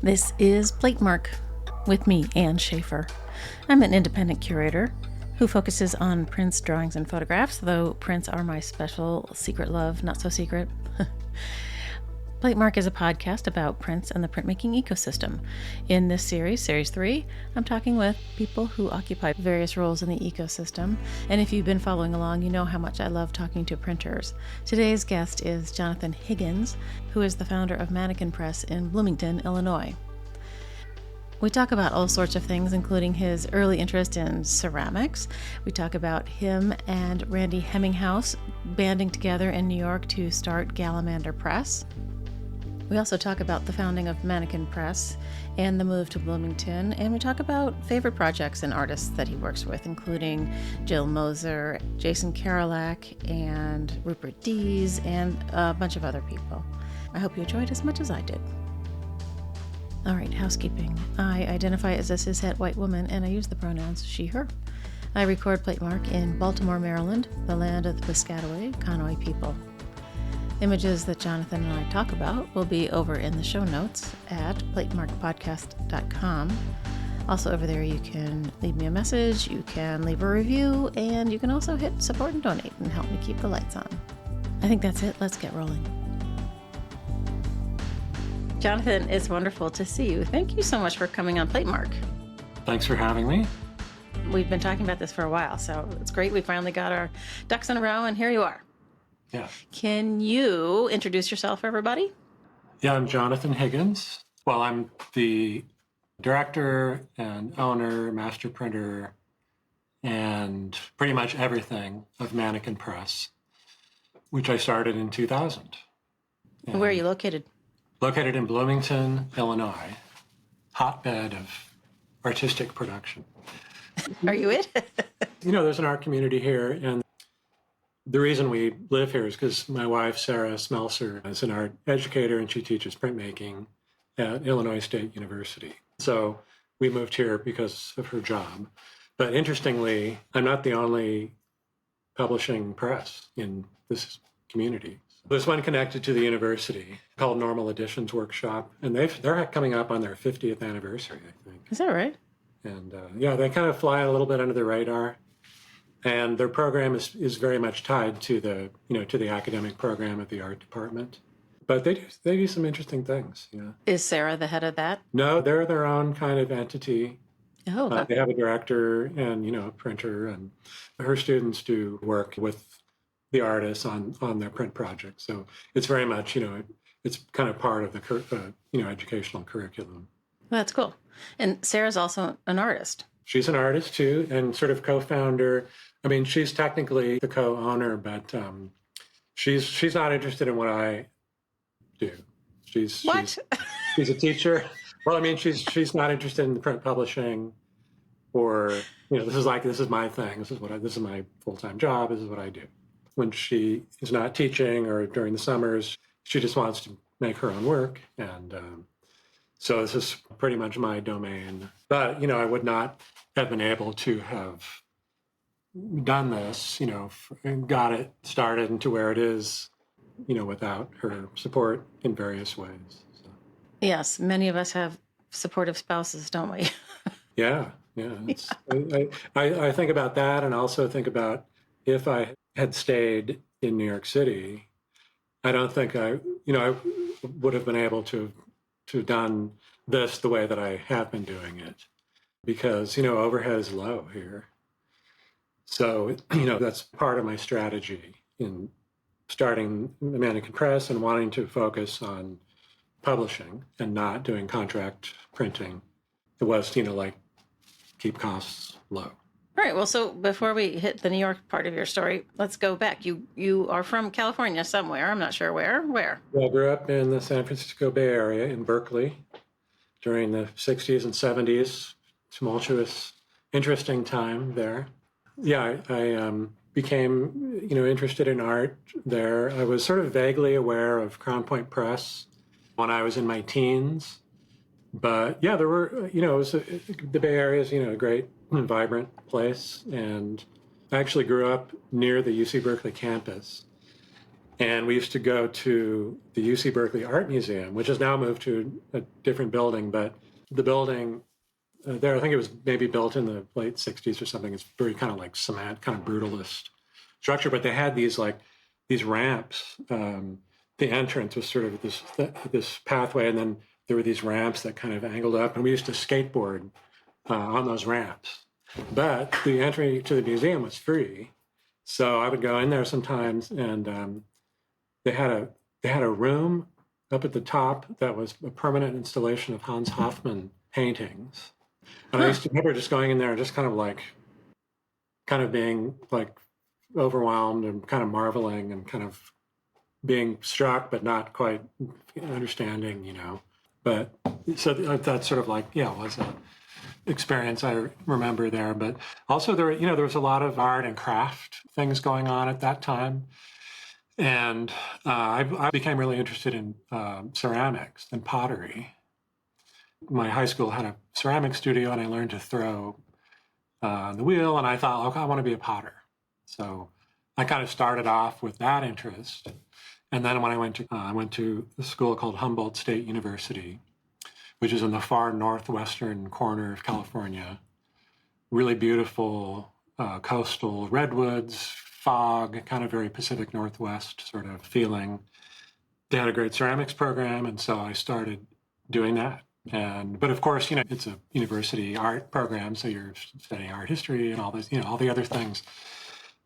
This is Platemark with me, Ann Schaefer. I'm an independent curator who focuses on prints, drawings, and photographs, though prints are my special secret love, not so secret. Platemark is a podcast about prints and the printmaking ecosystem. In this series, Series 3, I'm talking with people who occupy various roles in the ecosystem. And if you've been following along, you know how much I love talking to printers. Today's guest is Jonathan Higgins, who is the founder of Manneken Press in Bloomington, Illinois. We talk about all sorts of things, including his early interest in ceramics. We talk about him and Randy Hemminghaus banding together in New York to start Galamander Press. We also talk about the founding of Manneken Press and the move to Bloomington, and we talk about favorite projects and artists that he works with, including Jill Moser, Jason Karolak, and Rupert Dees, and a bunch of other people. I hope you enjoyed as much as I did. All right, housekeeping. I identify as a cishet white woman, and I use the pronouns she, her. I record Platemark in Baltimore, Maryland, the land of the Piscataway Conoy people. Images that Jonathan and I talk about will be over in the show notes at platemarkpodcast.com. Also over there you can leave me a message, you can leave a review, and you can also hit support and donate and help me keep the lights on. I think that's it. Let's get rolling. Jonathan, it's wonderful to see you. Thank you so much for coming on Platemark. Thanks for having me. We've been talking about this for a while, so it's great. We finally got our ducks in a row, and here you are. Yeah. Can you introduce yourself for everybody? Yeah, I'm Jonathan Higgins. Well, I'm the director and owner, master printer, and pretty much everything of Manneken Press, which I started in 2000. And where are you located? Located in Bloomington, Illinois, hotbed of artistic production. Are you it? There's an art community here, and the reason we live here is because my wife, Sarah Smelser, is an art educator, and she teaches printmaking at Illinois State University. So we moved here because of her job. But interestingly, I'm not the only publishing press in this community. There's one connected to the university called Normal Editions Workshop, and they're coming up on their 50th anniversary, I think. Is that right? And they kind of fly a little bit under the radar. And their program is very much tied to the academic program at the art department. But they do some interesting things. Is Sarah the head of that? No, they're their own kind of entity. Oh, they have a director and a printer, and her students do work with the artists on their print projects. So it's very much it's kind of part of the educational curriculum. Well, that's cool. And Sarah's also an artist. She's an artist too, and sort of co-founder. I mean, she's technically the co-owner, but she's not interested in what I do. She's a teacher. Well, I mean, she's not interested in the print publishing, or this is my thing. This is my full-time job. This is what I do. When she is not teaching or during the summers, she just wants to make her own work, and so this is pretty much my domain. But I would not have been able to have done this, and got it started into where it is, without her support in various ways. So. Yes, many of us have supportive spouses, don't we? Yeah. I think about that, and also think about if I had stayed in New York City, I don't think I would have been able to have done this the way that I have been doing it, because overhead is low here. So, that's part of my strategy in starting the Manneken Press and wanting to focus on publishing and not doing contract printing. It was, keep costs low. All right. Well, so before we hit the New York part of your story, let's go back. You are from California somewhere. I'm not sure where. Where? Well, I grew up in the San Francisco Bay Area in Berkeley during the 60s and 70s. Tumultuous, interesting time there. Yeah, I became, interested in art there. I was sort of vaguely aware of Crown Point Press when I was in my teens. But yeah, there were, the Bay Area is, a great and vibrant place. And I actually grew up near the UC Berkeley campus. And we used to go to the UC Berkeley Art Museum, which has now moved to a different building, but the building there, I think it was maybe built in the late 60s or something. It's very kind of like cement, kind of brutalist structure, but they had these ramps. The entrance was sort of this pathway, and then there were these ramps that kind of angled up, and we used to skateboard on those ramps. But the entry to the museum was free, so I would go in there sometimes, and they had a room up at the top that was a permanent installation of Hans Hofmann paintings. And I used to remember just going in there and just kind of being like overwhelmed and kind of marveling and kind of being struck, but not quite understanding, But so that's sort of like, was an experience I remember there. But also there was a lot of art and craft things going on at that time. And I became really interested in ceramics and pottery. My high school had a ceramic studio, and I learned to throw the wheel, and I thought, okay, I want to be a potter. So I kind of started off with that interest. And then when I went to a school called Humboldt State University, which is in the far northwestern corner of California, really beautiful coastal redwoods, fog, kind of very Pacific Northwest sort of feeling. They had a great ceramics program, and so I started doing that. But of course, it's a university art program, so you're studying art history and all this, all the other things.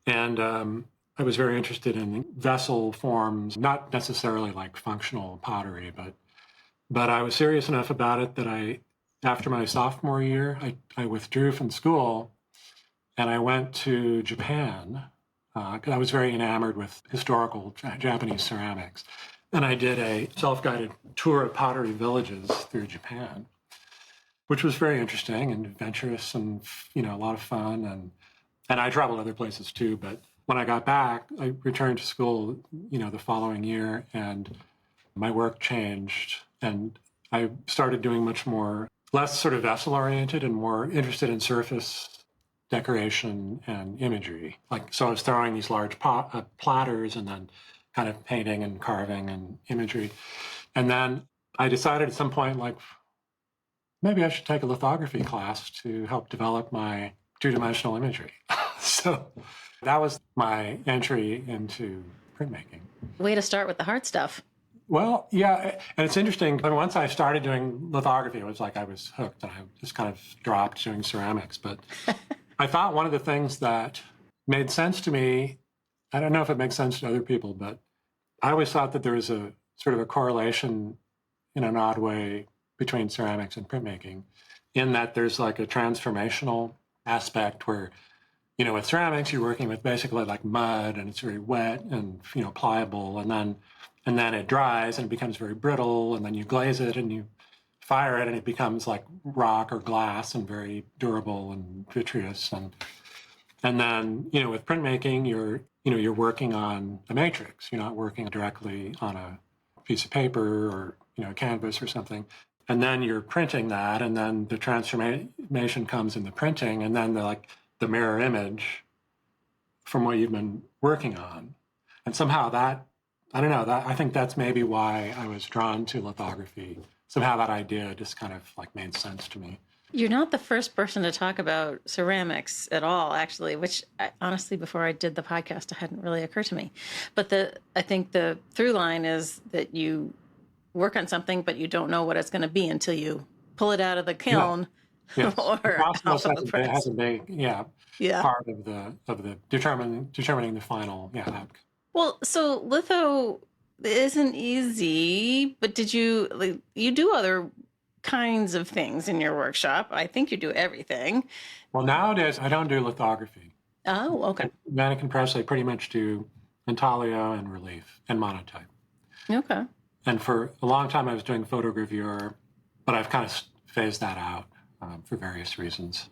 And I was very interested in vessel forms, not necessarily like functional pottery, but I was serious enough about it that after my sophomore year, I withdrew from school, and I went to Japan because I was very enamored with historical Japanese ceramics. And I did a self-guided tour of pottery villages through Japan, which was very interesting and adventurous and, a lot of fun. And I traveled other places too. But when I got back, I returned to school, the following year, and my work changed. And I started doing less sort of vessel-oriented and more interested in surface decoration and imagery. So I was throwing these large platters and then kind of painting and carving and imagery. And then I decided at some point, maybe I should take a lithography class to help develop my two-dimensional imagery. So that was my entry into printmaking. Way to start with the hard stuff. Well, yeah, and it's interesting. But once I started doing lithography, it was like I was hooked, and I just kind of dropped doing ceramics. But I thought one of the things that made sense to me, I don't know if it makes sense to other people, but I always thought that there was a sort of a correlation in an odd way between ceramics and printmaking, in that there's like a transformational aspect where, with ceramics, you're working with basically like mud, and it's very wet and, pliable, and then it dries and it becomes very brittle, and then you glaze it and you fire it and it becomes like rock or glass and very durable and vitreous. And then, with printmaking, you're working on a matrix. You're not working directly on a piece of paper or, a canvas or something. And then you're printing that, and then the transformation comes in the printing, and then the mirror image from what you've been working on. And somehow I think that's maybe why I was drawn to lithography. Somehow that idea just kind of made sense to me. You're not the first person to talk about ceramics at all, actually, which honestly, before I did the podcast, it hadn't really occurred to me. But I think the through line is that you work on something, but you don't know what it's going to be until you pull it out of the kiln. Yeah. Or the process has a big part of the determining the final outcome. Well, so litho isn't easy, but did you do other kinds of things in your workshop? I think you do everything. Well, nowadays I don't do lithography. Oh, okay. At Manneken Press, I pretty much do intaglio and relief and monotype. Okay. And for a long time I was doing photogravure, but I've kind of phased that out for various reasons.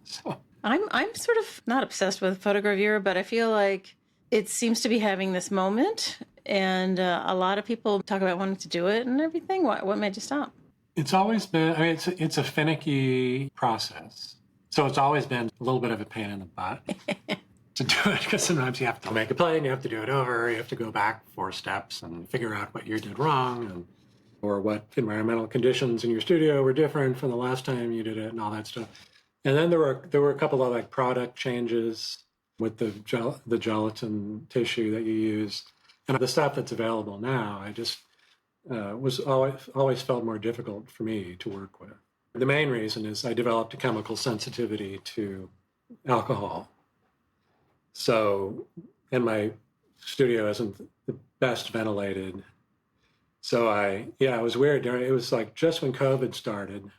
So I'm sort of not obsessed with photogravure, but I feel like it seems to be having this moment, and a lot of people talk about wanting to do it and everything. What made you stop? It's always been, it's a finicky process. So it's always been a little bit of a pain in the butt. to do it, because sometimes you have to make a play and you have to do it over. You have to go back 4 steps and figure out what you did wrong, or what environmental conditions in your studio were different from the last time you did it, and all that stuff. And then there were a couple of like product changes with the gelatin tissue that you use, and the stuff that's available now. I just was always felt more difficult for me to work with. The main reason is I developed a chemical sensitivity to alcohol. So, and my studio isn't the best ventilated. So it was weird. It was like just when COVID started,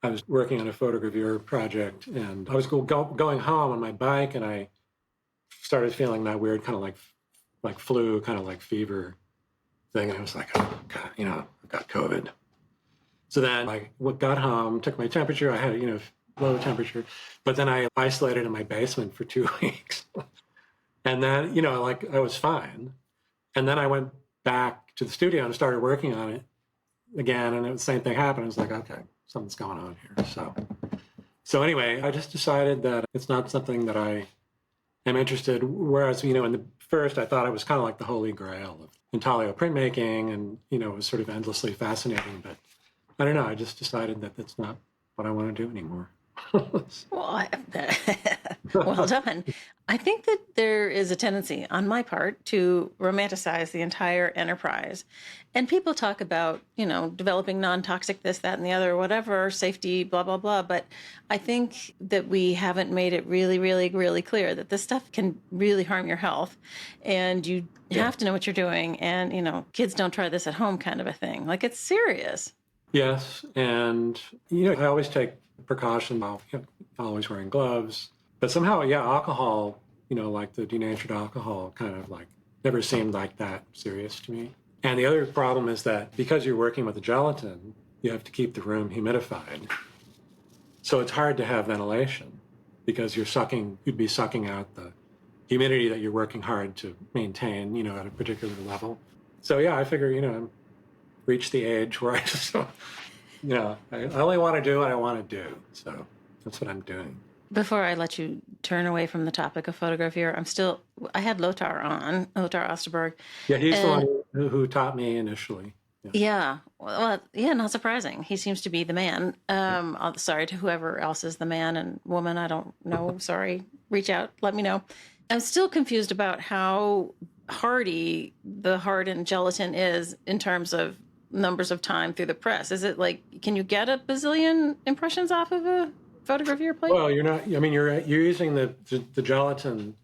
I was working on a photogravure project, and I was going home on my bike, and I started feeling that weird kind of like flu, kind of like fever thing. And I was like, oh God, I've got COVID. So then I got home, took my temperature. I had, low temperature, but then I isolated in my basement for 2 weeks. And then, I was fine. And then I went back to the studio and started working on it again. And the same thing happened. I was like, okay, something's going on here. So anyway, I just decided that it's not something that I am interested. Whereas, in the first, I thought it was kind of like the holy grail of intaglio printmaking, and, it was sort of endlessly fascinating. But I don't know. I just decided that that's not what I want to do anymore. Well, well done. I think that there is a tendency on my part to romanticize the entire enterprise. And people talk about, developing non-toxic this, that, and the other, whatever, safety, blah, blah, blah. But I think that we haven't made it really, really, really clear that this stuff can really harm your health. And you have to know what you're doing. And, kids don't try this at home kind of a thing. Like, it's serious. Yes. And, I always take precaution while always wearing gloves. But somehow, alcohol, like the denatured alcohol kind of like never seemed like that serious to me. And the other problem is that because you're working with the gelatin, you have to keep the room humidified. So it's hard to have ventilation because you'd be sucking out the humidity that you're working hard to maintain, at a particular level. So I figure, I've reached the age where I just, I only want to do what I want to do. So that's what I'm doing. Before I let you turn away from the topic of photogravure, I had Lothar Osterberg. Yeah, he's the one who taught me initially. Yeah. Well, not surprising. He seems to be the man. Sorry to whoever else is the man and woman. I don't know. Sorry. Reach out. Let me know. I'm still confused about how hardy the hardened gelatin is in terms of numbers of time through the press. Is it like, can you get a bazillion impressions off of a photogravure plate? Well, you're not. I mean, you're using the gelatin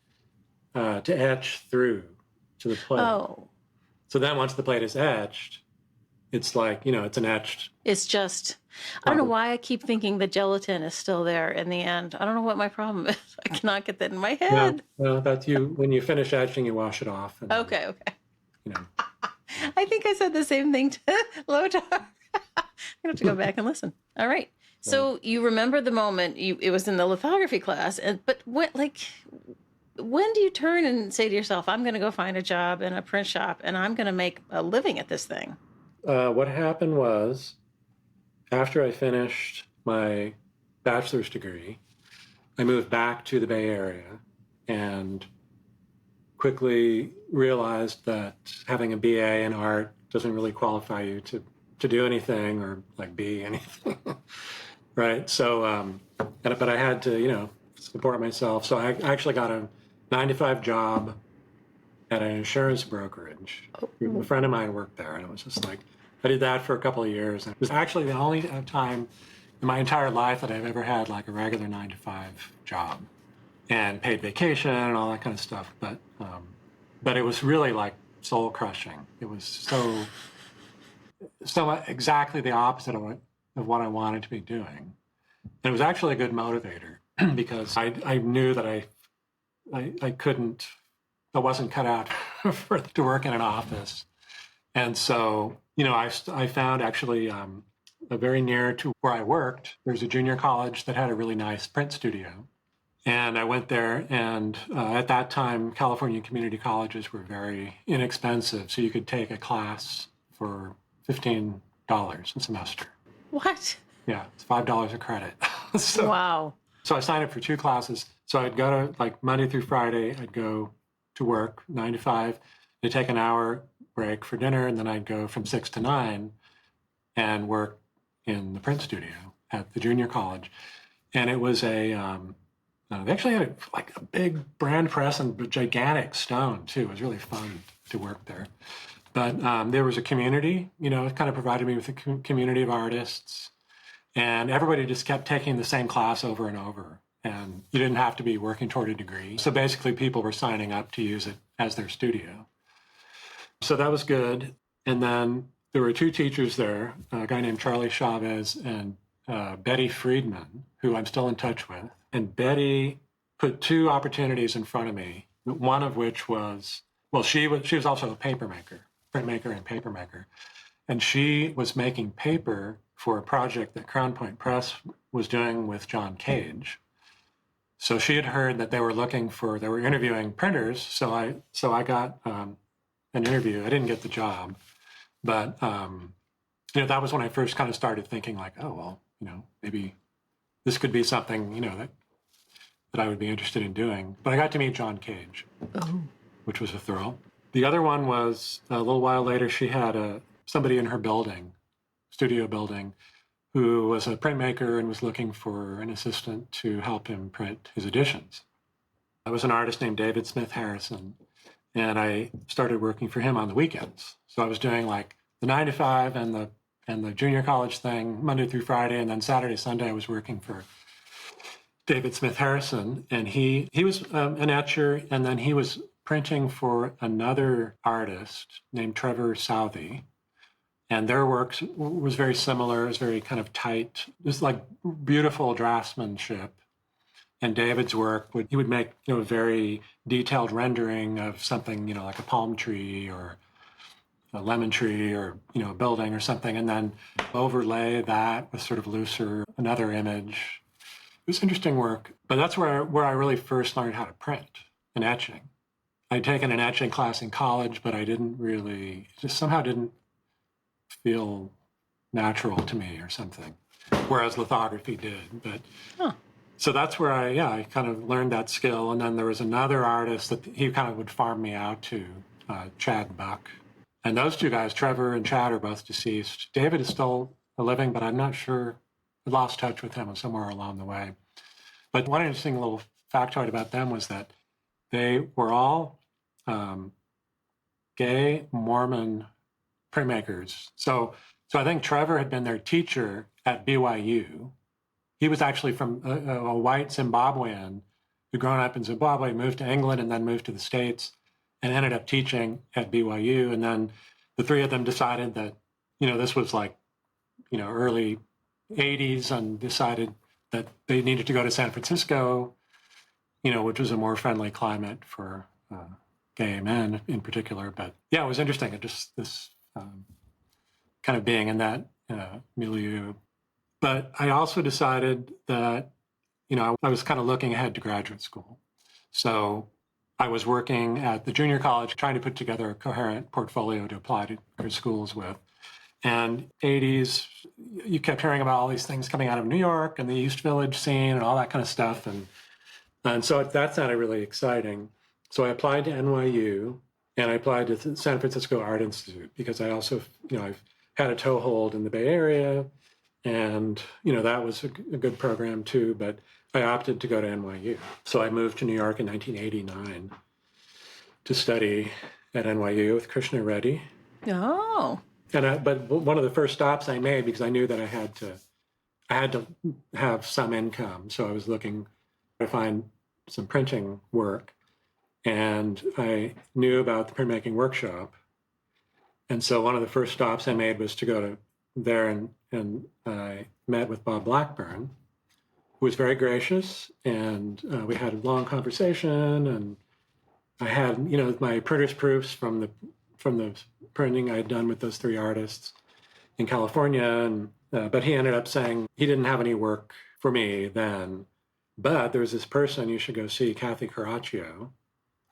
to etch through to the plate. Oh. So then once the plate is etched, it's like, it's an etched. It's just, I don't know why I keep thinking the gelatin is still there in the end. I don't know what my problem is. I cannot get that in my head. No, that's you. When you finish etching, you wash it off. And, okay. I think I said the same thing to Lothar. I'm going to have to go back and listen. All right. So you remember the moment it was in the lithography class, but when do you turn and say to yourself, I'm going to go find a job in a print shop and I'm going to make a living at this thing? What happened was, after I finished my bachelor's degree, I moved back to the Bay Area and quickly realized that having a BA in art doesn't really qualify you to do anything or like be anything. Right. So, but I had to, support myself. So I actually got a 9-to-5 job at an insurance brokerage. A friend of mine worked there, and it was just like, I did that for a couple of years. And it was actually the only time in my entire life that I've ever had like a regular 9-to-5 job and paid vacation and all that kind of stuff. But it was really like soul crushing. It was so exactly the opposite of what I wanted to be doing. And it was actually a good motivator because I knew that I wasn't cut out to work in an office. And so, I found actually very near to where I worked, there's a junior college that had a really nice print studio. And I went there, and at that time, California community colleges were very inexpensive. So you could take a class for $15 a semester. What? Yeah, it's $5 a credit. Wow. So I signed up for 2 classes. So I'd go to, like, Monday through Friday, I'd go to work 9 to 5. I'd take an hour break for dinner, and then I'd go from 6 to 9 and work in the print studio at the junior college. And it was they actually had a big brand press and gigantic stone too. It was really fun to work there. But there was a community, it kind of provided me with a community of artists. And everybody just kept taking the same class over and over. And you didn't have to be working toward a degree. So basically people were signing up to use it as their studio. So that was good. And then there were 2 teachers there, a guy named Charlie Chavez and Betty Friedman, who I'm still in touch with. And Betty put 2 opportunities in front of me, one of which was, she was also a printmaker and paper maker. And she was making paper for a project that Crown Point Press was doing with John Cage. So she had heard that they were interviewing printers. So I got an interview. I didn't get the job, but that was when I first kind of started thinking like, oh, well, maybe this could be something, that I would be interested in doing. But I got to meet John Cage, which was a thrill. The other one was a little while later, she had somebody in her studio building, who was a printmaker and was looking for an assistant to help him print his editions. I was an artist named David Smith Harrison, and I started working for him on the weekends. So I was doing like the 9 to 5 and the junior college thing Monday through Friday, and then Saturday, Sunday I was working for David Smith Harrison, and he was an etcher, and then he was printing for another artist named Trevor Southey. And their work was very similar. It was very kind of tight, just like beautiful draftsmanship. And David's work, he would make a very detailed rendering of something, like a palm tree or a lemon tree or a building or something, and then overlay that with sort of looser another image. It was interesting work, but that's where I really first learned how to print and etching. I'd taken an etching class in college, but I just somehow didn't feel natural to me or something, whereas lithography did. But so that's where I kind of learned that skill. And then there was another artist that he kind of would farm me out to, Chad Buck. And those 2 guys, Trevor and Chad, are both deceased. David is still living, but I'm not sure. I lost touch with him somewhere along the way. But one interesting little factoid about them was that they were all gay Mormon printmakers. So I think Trevor had been their teacher at BYU. He was actually from a white Zimbabwean who'd grown up in Zimbabwe, moved to England, and then moved to the States, and ended up teaching at BYU. And then the 3 of them decided that, this was like, early 80s, and decided that they needed to go to San Francisco, which was a more friendly climate for gay men in particular. But yeah, it was interesting. It just this kind of being in that milieu. But I also decided that, I was kind of looking ahead to graduate school. So I was working at the junior college, trying to put together a coherent portfolio to apply to graduate schools with. And 80s, you kept hearing about all these things coming out of New York and the East Village scene and all that kind of stuff. And so that sounded really exciting. So I applied to NYU, and I applied to the San Francisco Art Institute because I also, I've had a toehold in the Bay Area, and, that was a good program too, but I opted to go to NYU. So I moved to New York in 1989 to study at NYU with Krishna Reddy. Oh. But one of the first stops I made, because I knew that I had to have some income. So I was looking to find some printing work, and I knew about the printmaking workshop. And so one of the first stops I made was to go to there, and I met with Bob Blackburn, who was very gracious, and we had a long conversation, and I had, my printer's proofs from the printing I had done with those 3 artists in California, and but he ended up saying he didn't have any work for me then, but there was this person you should go see, Kathy Caraccio,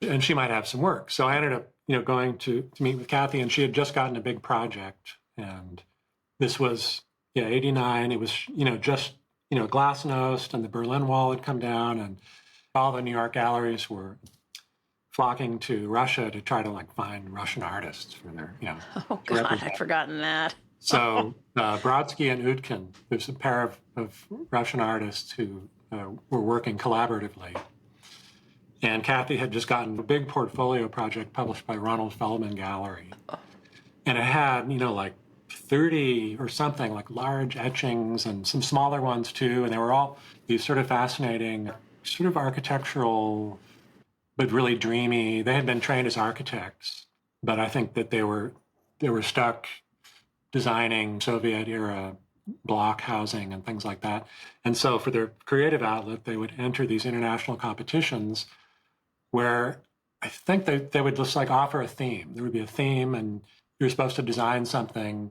and she might have some work. So I ended up, going to meet with Kathy, and she had just gotten a big project, and this was 89. It was, just Glasnost and the Berlin Wall had come down, and all the New York galleries were flocking to Russia to try to find Russian artists for their, Oh God, I'd forgotten that. So Brodsky and Utkin, there's a pair of Russian artists who were working collaboratively. And Kathy had just gotten a big portfolio project published by Ronald Feldman Gallery. And it had, 30 or something, large etchings and some smaller ones too. And they were all these sort of fascinating, sort of architectural, but really dreamy. They had been trained as architects, but I think that they were stuck designing Soviet-era block housing and things like that. And so for their creative outlet, they would enter these international competitions where I think they would just offer a theme. There would be a theme, and you're supposed to design something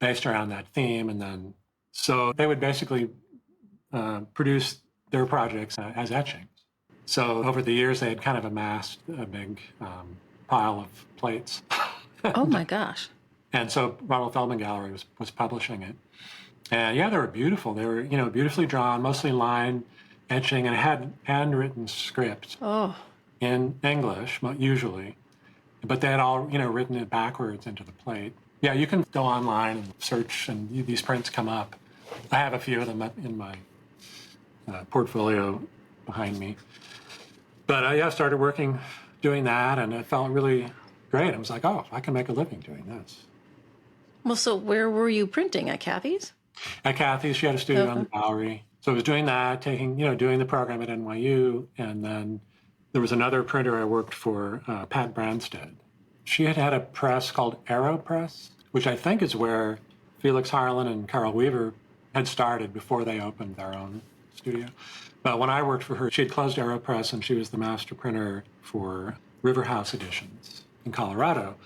based around that theme. And then, so they would basically produce their projects as etchings. So over the years, they had kind of amassed a big pile of plates. Oh my gosh. And so Ronald Feldman Gallery was publishing it. And yeah, they were beautiful. They were, beautifully drawn, mostly line etching, and it had handwritten script in English, usually. But they had all, written it backwards into the plate. Yeah, you can go online and search, and these prints come up. I have a few of them in my portfolio behind me. But I started doing that, and it felt really great. I was like, oh, I can make a living doing this. Well, so where were you printing? At Kathy's? At Kathy's, she had a studio on the Bowery. So I was doing that, doing the program at NYU. And then there was another printer I worked for, Pat Branstad. She had a press called Aero Press, which I think is where Felix Harlan and Carl Weaver had started before they opened their own studio. But when I worked for her, she had closed Aero Press, and she was the master printer for River House Editions in Colorado.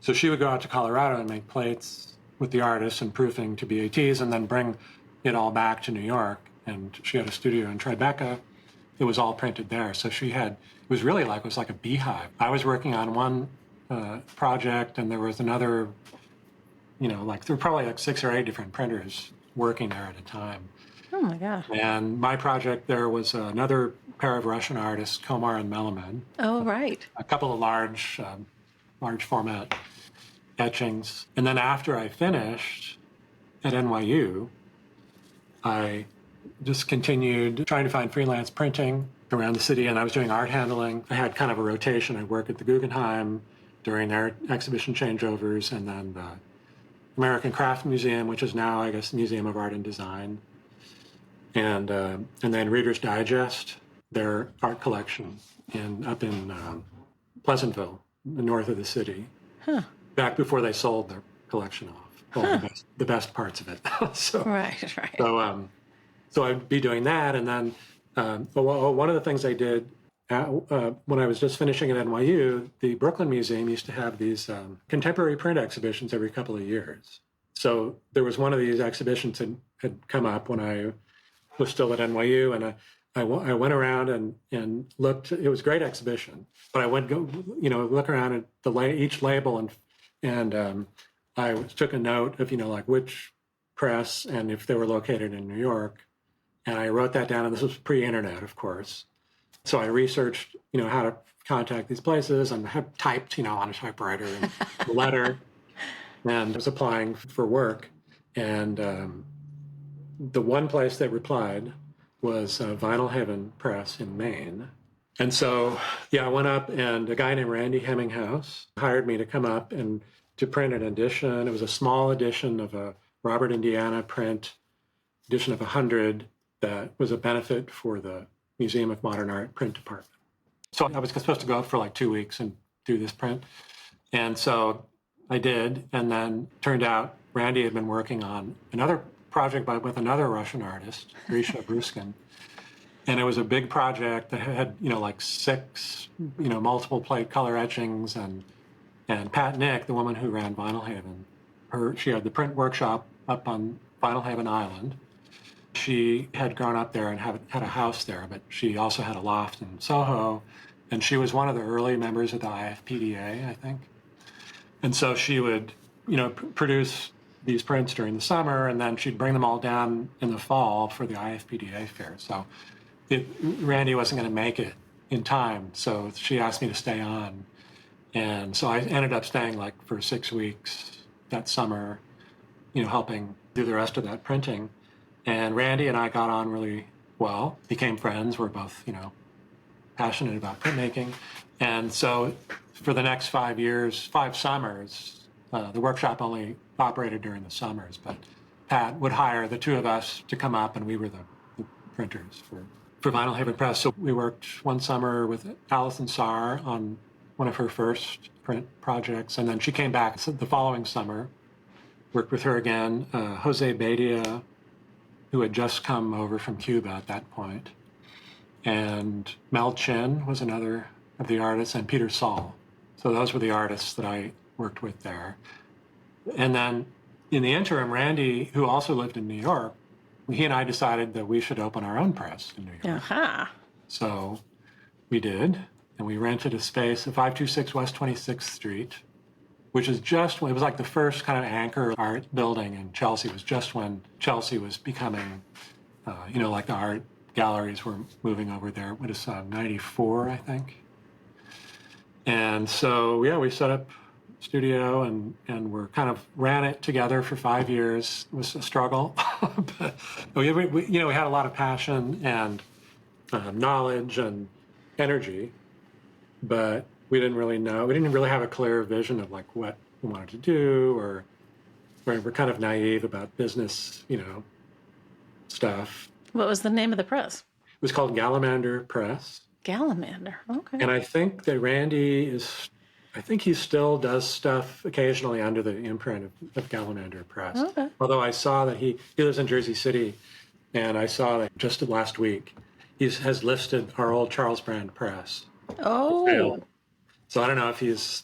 So she would go out to Colorado and make plates with the artists and proofing to BATs, and then bring it all back to New York. And she had a studio in Tribeca. It was all printed there. So it was really it was like a beehive. I was working on one project, and there was another, there were probably 6 or 8 different printers working there at a time. Oh my gosh. And my project there was another pair of Russian artists, Komar and Melaman. Oh, right. A couple of large format etchings. And then after I finished at NYU, I just continued trying to find freelance printing around the city, and I was doing art handling. I had kind of a rotation. I'd work at the Guggenheim during their exhibition changeovers, and then the American Craft Museum, which is now, I guess, the Museum of Art and Design, and then Reader's Digest, their art collection up in Pleasantville, north of the city. Huh. Back before they sold their collection off, well, the best parts of it. Right. So I'd be doing that, and then one of the things I did when I was just finishing at NYU, the Brooklyn Museum used to have these contemporary print exhibitions every couple of years. So there was one of these exhibitions that had come up when I was still at NYU, and I went around and looked. It was a great exhibition, but I went look around at each label and I took a note of which press and if they were located in New York, and I wrote that down. And this was pre-internet, of course, so I researched how to contact these places, and I typed on a typewriter and a letter, and was applying for work, and the one place that replied was Vinyl Haven Press in Maine. And so, I went up, and a guy named Randy Hemminghaus hired me to come up and to print an edition. It was a small edition of a Robert Indiana print, edition of 100, that was a benefit for the Museum of Modern Art print department. So I was supposed to go up for 2 weeks and do this print. And so I did, and then turned out Randy had been working on another project with another Russian artist, Grisha Bruskin. And it was a big project that had, 6, multiple plate color etchings. And Pat Nick, the woman who ran Vinyl Haven, she had the print workshop up on Vinyl Haven Island. She had grown up there and had a house there, but she also had a loft in Soho. And she was one of the early members of the IFPDA, I think. And so she would, produce these prints during the summer, and then she'd bring them all down in the fall for the IFPDA fair. So Randy wasn't going to make it in time, so she asked me to stay on. And so I ended up staying like for 6 weeks that summer, helping do the rest of that printing. And Randy and I got on really well, became friends. We're both, passionate about printmaking. And so for the next 5 years, 5 summers, the workshop only operated during the summers, but Pat would hire the two of us to come up, and we were the printers for Vinyl Haven Press. So we worked one summer with Alison Sarr on one of her first print projects, and then she came back the following summer, worked with her again, Jose Badia, who had just come over from Cuba at that point, and Mel Chin was another of the artists, and Peter Saul. So those were the artists that I worked with there. And then in the interim, Randy, who also lived in New York, he and I decided that we should open our own press in New York. Uh-huh. So we did, and we rented a space at 526 West 26th Street, which is it was like the first kind of anchor art building in Chelsea. It was just when Chelsea was becoming, like the art galleries were moving over there. It was 94, I think. And so, we set up a studio and we kind of ran it together for 5 years. It was a struggle, but we had a lot of passion and knowledge and energy, but we didn't really have a clear vision of like what we wanted to do, or we're kind of naive about business, stuff. What was the name of the press? It was called Galamander Press. Galamander, okay. And I think that Randy he still does stuff occasionally under the imprint of Galamander Press. Okay. Although I saw that he lives in Jersey City, and I saw that just last week he has listed our old Charles Brand press. Oh. So I don't know if he's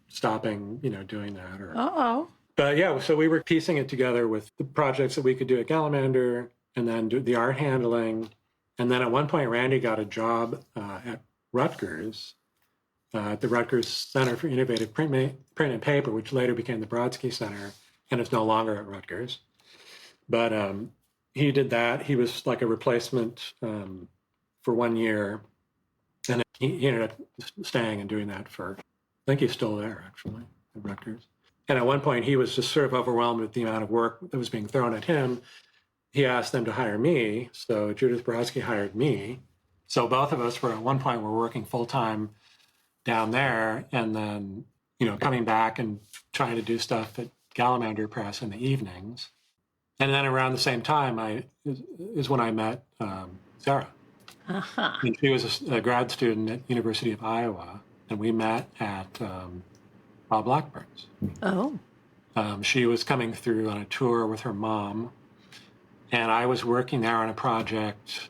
stopping, doing that or. Uh-oh. But so we were piecing it together with the projects that we could do at Galamander, and then do the art handling. And then at one point, Randy got a job at Rutgers, at the Rutgers Center for Innovative Print and Paper, which later became the Brodsky Center, and is no longer at Rutgers. But he did that. He was like a replacement for 1 year. And he ended up staying and doing that I think he's still there, actually, at Rutgers. And at one point, he was just sort of overwhelmed with the amount of work that was being thrown at him. He asked them to hire me. So Judith Brodsky hired me. So both of us at one point were working full-time down there, and then, coming back and trying to do stuff at Galamander Press in the evenings. And then around the same time is when I met Sarah. Uh-huh. And she was a grad student at University of Iowa, and we met at Bob Blackburn's. Oh. She was coming through on a tour with her mom, and I was working there on a project.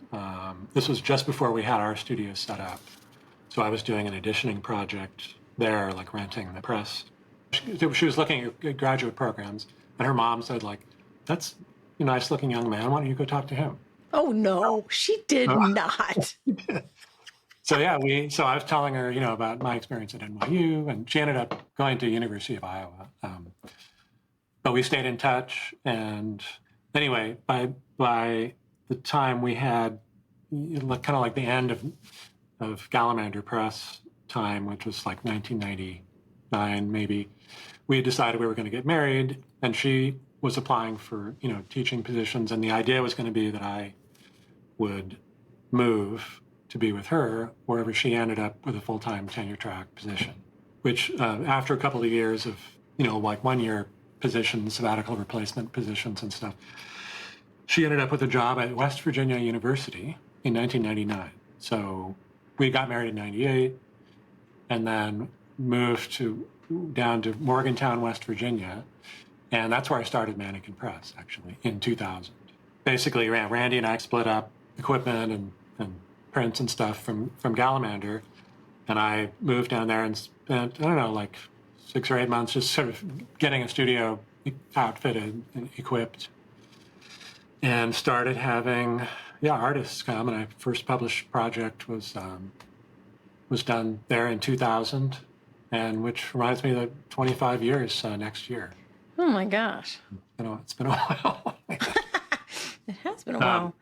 This was just before we had our studio set up. So I was doing an editioning project there, like renting the press. She was looking at graduate programs, and her mom said, like, that's a nice-looking young man. Why don't you go talk to him? Oh, no, she did not. So I was telling her, about my experience at NYU, and she ended up going to University of Iowa. But we stayed in touch, and anyway, by the time we had kind of like the end of Galamander Press time, which was like 1999 maybe, we decided we were going to get married, and she was applying for teaching positions, and the idea was going to be that I would move to be with her wherever she ended up with a full-time tenure-track position, which after a couple of years of, like 1 year positions, sabbatical replacement positions and stuff, she ended up with a job at West Virginia University in 1999. So we got married in 98 and then moved down to Morgantown, West Virginia. And that's where I started Manneken Press, actually, in 2000. Basically, Randy and I split up equipment and prints and stuff from Galamander, and I moved down there and spent, like 6 or 8 months just sort of getting a studio outfitted and equipped, and started having artists come. And my first published project was done there in 2000, and which reminds me that 25 years next year. Oh my gosh. It's been a while. It has been a while.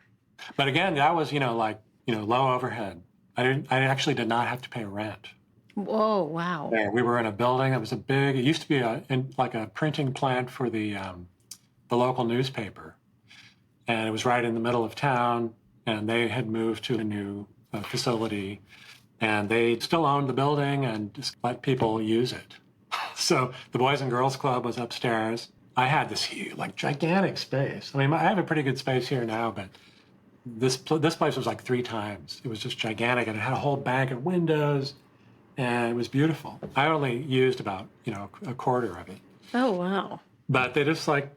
But again, that was, low overhead. I actually did not have to pay rent. Whoa, wow. There, we were in a building that was it used to be like a printing plant for the local newspaper. And it was right in the middle of town, and they had moved to a new facility, and they still owned the building and just let people use it. So the Boys and Girls Club was upstairs. I had this huge, gigantic space. I mean, I have a pretty good space here now, but this place was like 3 times. It was just gigantic, and it had a whole bank of windows, and it was beautiful. I only used about, a quarter of it. Oh, wow. But they just they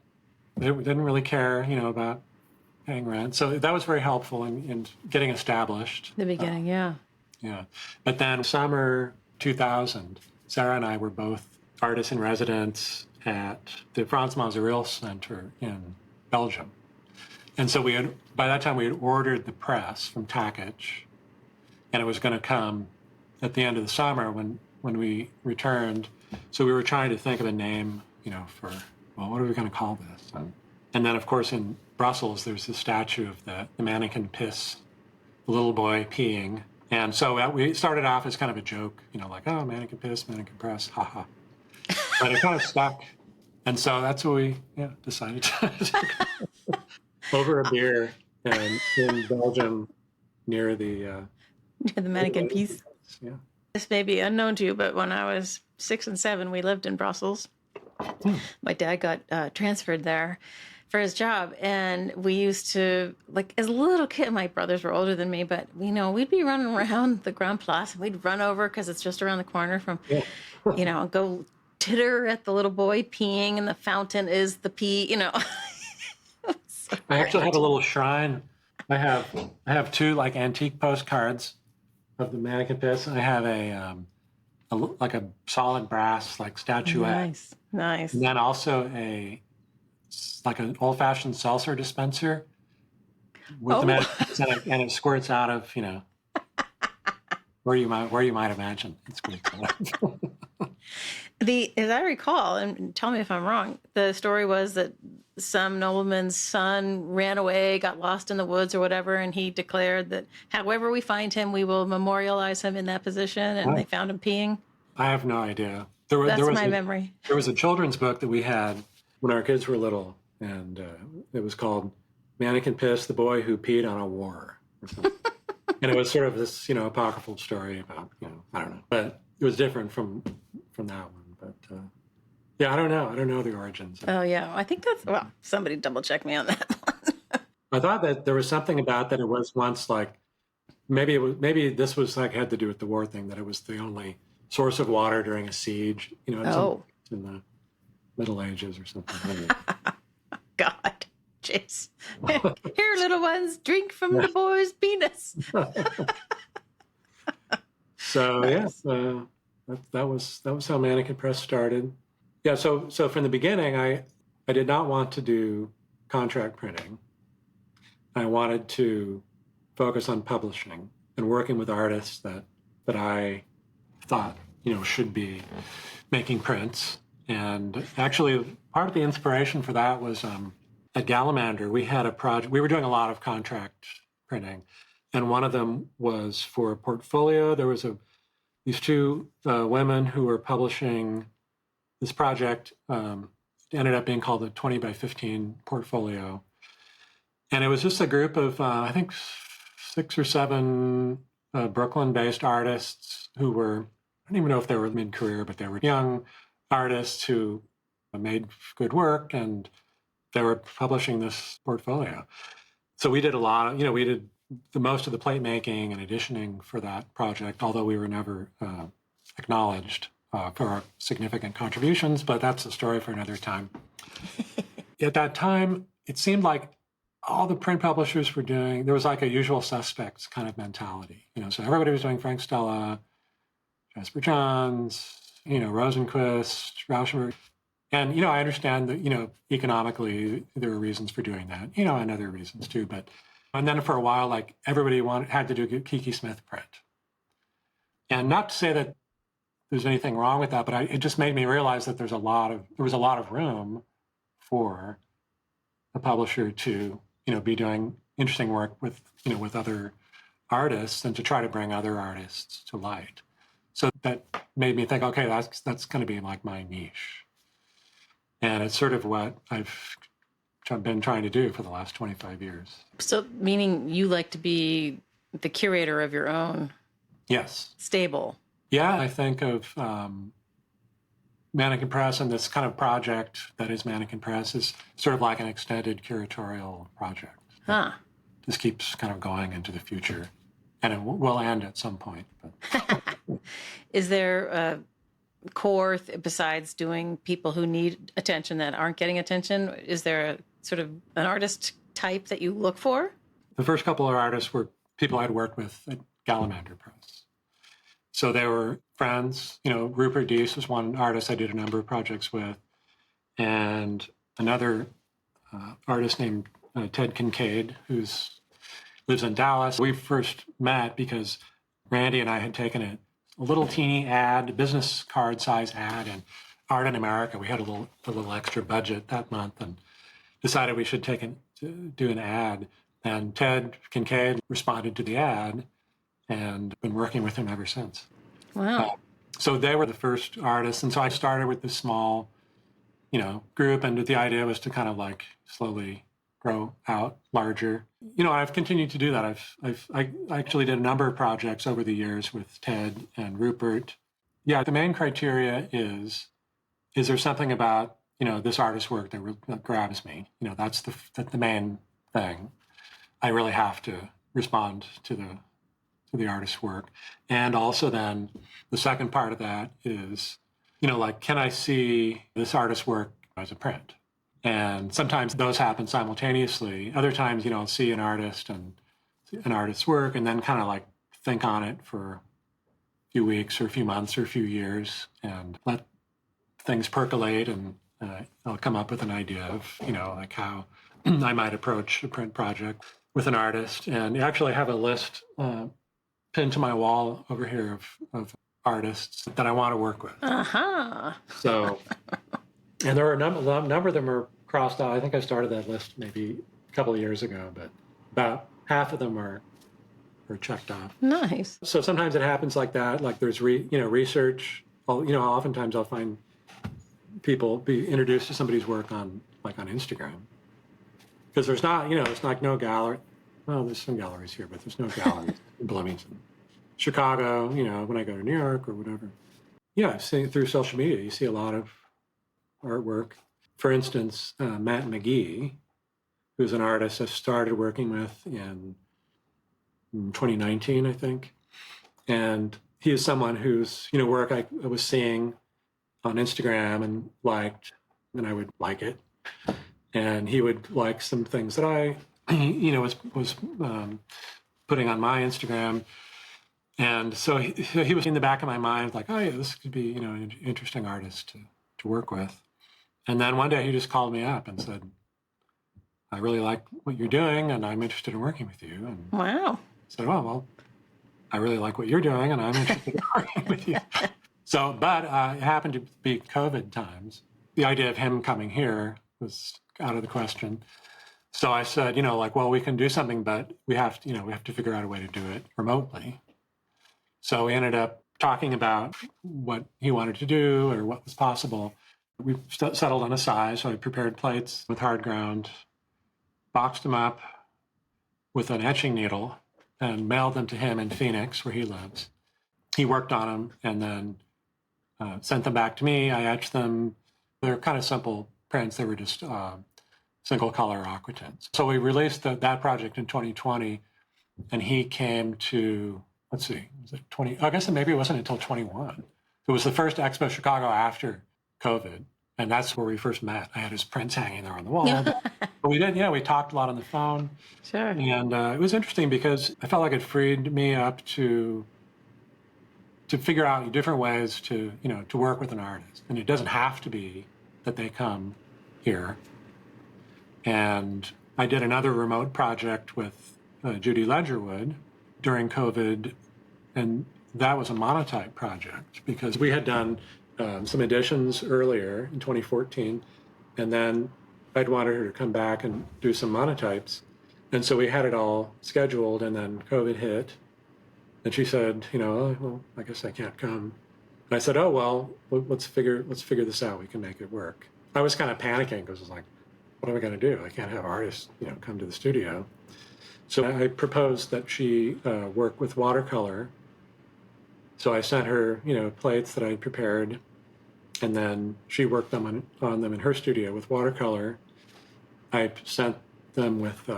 didn't really care, about paying rent. So that was very helpful in getting established. The beginning, yeah. Yeah. But then summer 2000, Sarah and I were both artists in residence at the Frans Mazereel Center in Belgium. And so by that time we had ordered the press from Takich, and it was going to come at the end of the summer when we returned. So we were trying to think of a name, what are we going to call this? And then, of course, in Brussels, there's the statue of the Manneken Press, the little boy peeing. And so we started off as kind of a joke, Manneken Press, Manneken Press, haha. But it kind of stuck. And so that's what we decided to over a beer in Belgium near the Manneken Press. Yeah. This may be unknown to you, but when I was 6 and 7, we lived in Brussels. My dad got transferred there for his job, and we used to, as a little kid, my brothers were older than me, but we'd be running around the Grand Place, and we'd run over because it's just around the corner from, go titter at the little boy peeing, and the fountain is the pee, So I actually have a little shrine. I have 2 antique postcards of the Manneken Press, and I have a solid brass statuette. Nice. And then also an old-fashioned seltzer dispenser with the Manneken Press, and it squirts out of where you might imagine it squirts out of. As I recall, and tell me if I'm wrong, the story was that some nobleman's son ran away, got lost in the woods or whatever, and he declared that however we find him, we will memorialize him in that position, and they found him peeing. I have no idea. That's my memory. There was a children's book that we had when our kids were little, and it was called Manneken Press, the Boy Who Peed on a War. And it was sort of this, apocryphal story about, I don't know. But it was different from that one. But I don't know. I don't know the origins. Oh, yeah. I think somebody double check me on that one. I thought that there was something about that it was once maybe this was had to do with the war thing, that it was the only source of water during a siege, in the Middle Ages or something. God, jeez. Here, little ones, drink from the boy's penis. So, nice. That was how Manneken Press started. Yeah, so from the beginning, I did not want to do contract printing. I wanted to focus on publishing and working with artists that I thought, should be making prints. And actually, part of the inspiration for that was at Galamander, we had a project. We were doing a lot of contract printing, and one of them was for a portfolio. There was these 2 women who were publishing this project. Ended up being called the 20 by 15 portfolio. And it was just a group of, I think, 6 or 7 Brooklyn-based artists who were, I don't even know if they were mid-career, but they were young artists who made good work, and they were publishing this portfolio. So we did a lot of, we did the most of the plate making and editioning for that project, although we were never acknowledged for our significant contributions, but that's a story for another time. At that time, it seemed like all the print publishers were doing, there was a usual suspects kind of mentality. So everybody was doing Frank Stella, Jasper Johns, Rosenquist, Rauschenberg. And, I understand that, economically, there are reasons for doing that, and other reasons too. And then for a while, everybody had to do Kiki Smith print. And not to say that there's anything wrong with that, but it just made me realize that there was a lot of room for a publisher to, be doing interesting work with, with other artists and to try to bring other artists to light. So that made me think, okay, that's going to be like my niche. And it's sort of what I've been trying to do for the last 25 years. So meaning you like to be the curator of your own? Yes. Stable? Yeah, I think of Manneken Press and this kind of project that is Manneken Press is sort of like an extended curatorial project. This keeps kind of going into the future, and it will end at some point. But. Is there a core, besides doing people who need attention that aren't getting attention, is there a sort of an artist type that you look for? The first couple of artists were people I'd worked with at Galamander Press. So they were friends. Rupert Deese was one artist I did a number of projects with, and another artist named Ted Kincaid, who lives in Dallas. We first met because Randy and I had taken a little teeny ad, business card size ad in Art in America. We had a little extra budget that month and decided we should do an ad. And Ted Kincaid responded to the ad and been working with him ever since. Wow. So they were the first artists. And so I started with this small, group. And the idea was to kind of like slowly grow out larger. I've continued to do that. I actually did a number of projects over the years with Ted and Rupert. Yeah, the main criteria is there something about, this artist's work that grabs me? That's the main thing. I really have to respond to the artist's work. And also then the second part of that is, can I see this artist's work as a print? And sometimes those happen simultaneously. Other times, I'll see an artist and an artist's work and then kind of like think on it for a few weeks or a few months or a few years and let things percolate, and I'll come up with an idea of, like how I might approach a print project with an artist. And I actually have a list pinned to my wall over here of artists that I want to work with. So, and there are a number of them are crossed out. I think I started that list maybe a couple of years ago, but about half of them are checked off. Nice. So sometimes it happens like that. Like there's research. Oftentimes I'll find people be introduced to somebody's work on Instagram, because there's not, it's like no gallery. Well, there's some galleries here, but there's no galleries in Bloomington. Chicago, when I go to New York or whatever. Yeah, through social media, you see a lot of artwork. For instance, Matt McGee, who's an artist I started working with in 2019, I think. And he is someone whose, work I was seeing on Instagram and liked, and I would like it. And he would like some things that I, was putting on my Instagram. And so he was in the back of my mind, like, oh yeah, this could be, an interesting artist to work with. And then one day he just called me up and said, I really like what you're doing and I'm interested in working with you. And wow. I said, oh, well, I really like what you're doing and I'm interested in working with you. So, but it happened to be COVID times. The idea of him coming here was out of the question. So I said, well, we can do something, but we have to figure out a way to do it remotely. So we ended up talking about what he wanted to do or what was possible. We settled on a size, so I prepared plates with hard ground, boxed them up with an etching needle, and mailed them to him in Phoenix, where he lives. He worked on them and then sent them back to me. I etched them. They're kind of simple prints. They were just single color aquatints. So we released that project in 2020, and he came to, let's see, was it 20? I guess maybe it wasn't until 21. It was the first Expo Chicago after COVID, and that's where we first met. I had his prints hanging there on the wall. But we did, we talked a lot on the phone. Sure. And it was interesting because I felt like it freed me up to figure out different ways to work with an artist. And it doesn't have to be that they come here. And I did another remote project with Judy Ledgerwood during COVID, and that was a monotype project because we had done some editions earlier in 2014, and then I'd wanted her to come back and do some monotypes. And so we had it all scheduled, and then COVID hit. And she said, oh, well, I guess I can't come. And I said, oh, well, let's figure this out. We can make it work. I was kind of panicking because I was like, what am I going to do? I can't have artists, come to the studio. So I proposed that she work with watercolor. So I sent her, plates that I prepared, and then she worked on them in her studio with watercolor. I sent them with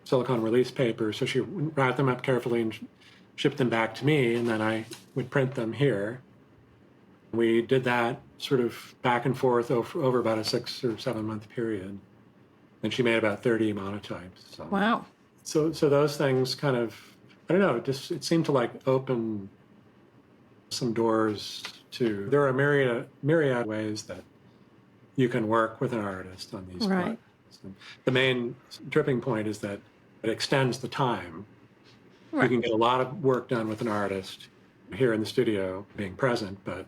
silicone release paper, so she wrapped them up carefully and shipped them back to me, and then I would print them here. We did that sort of back and forth over about a 6 or 7 month period, and she made about 30 monotypes. So. Wow. So those things kind of, I don't know, it seemed to like open some doors to, there are myriad ways that you can work with an artist on these projects. The main dripping point is that it extends the time. Right. You can get a lot of work done with an artist here in the studio being present, but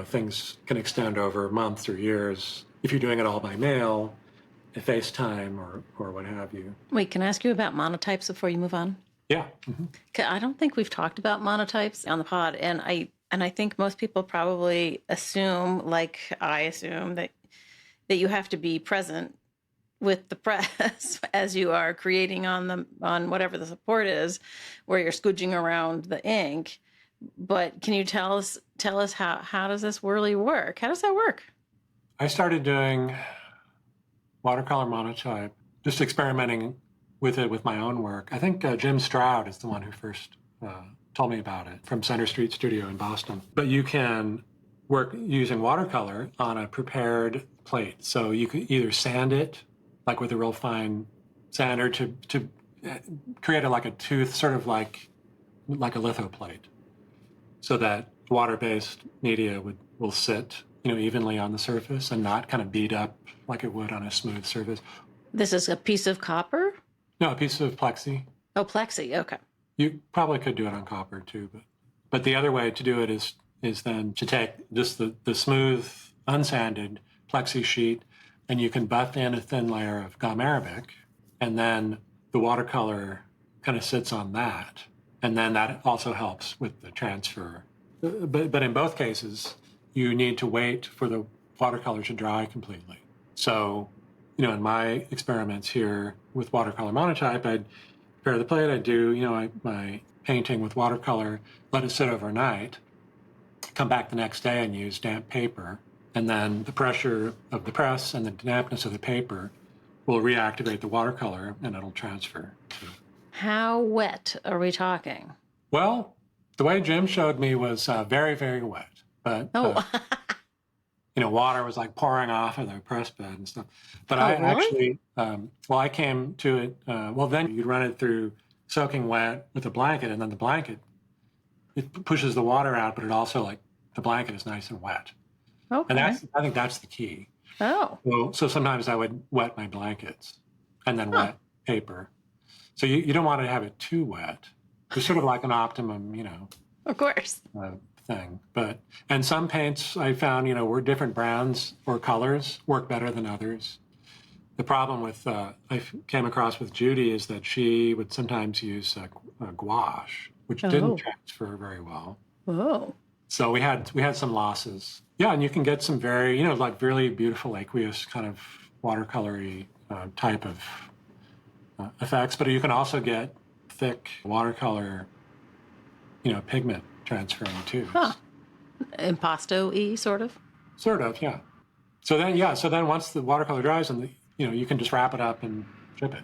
things can extend over months or years if you're doing it all by mail, FaceTime, or what have you. Wait, can I ask you about monotypes before you move on? Yeah. Mm-hmm. I don't think we've talked about monotypes on the pod, and I think most people probably assume, like I assume, that you have to be present with the press as you are creating on whatever the support is, where you're squidging around the ink. But can you tell us how does this really work? How does that work? I started doing watercolor monotype, just experimenting with it with my own work. I think Jim Stroud is the one who first told me about it from Center Street Studio in Boston. But you can work using watercolor on a prepared plate. So you can either sand it, like with a real fine sander, to create like a tooth, sort of like a litho plate, so that water-based media will sit, evenly on the surface and not kind of beat up like it would on a smooth surface. This is a piece of copper? No, a piece of plexi. Oh, plexi. Okay. You probably could do it on copper too, but the other way to do it is then to take just the smooth, unsanded plexi sheet, and you can buff in a thin layer of gum arabic, and then the watercolor kind of sits on that. And then that also helps with the transfer. But in both cases, you need to wait for the watercolor to dry completely. So, in my experiments here with watercolor monotype, I'd prepare the plate, I'd do, my painting with watercolor, let it sit overnight, come back the next day and use damp paper. And then the pressure of the press and the dampness of the paper will reactivate the watercolor, and it'll transfer. How wet are we talking? Well, the way Jim showed me was very, very wet. But, water was like pouring off of the press bed and stuff. But really? I came to it, then you'd run it through soaking wet with a blanket, and then the blanket, it pushes the water out, but it also, the blanket is nice and wet. Okay. And I think that's the key. Oh. So sometimes I would wet my blankets and then wet paper. So you don't want to have it too wet. It's sort of like an optimum, Of course. Thing. And some paints I found, were different brands or colors work better than others. The problem with I came across with Judy is that she would sometimes use gouache, which didn't transfer very well. Oh. So we had some losses. Yeah, and you can get some very, really beautiful aqueous kind of watercolory type of effects, but you can also get thick watercolor, pigment transferring too. Huh. Impasto-y, sort of? Sort of, yeah. So then once the watercolor dries, and you can just wrap it up and ship it.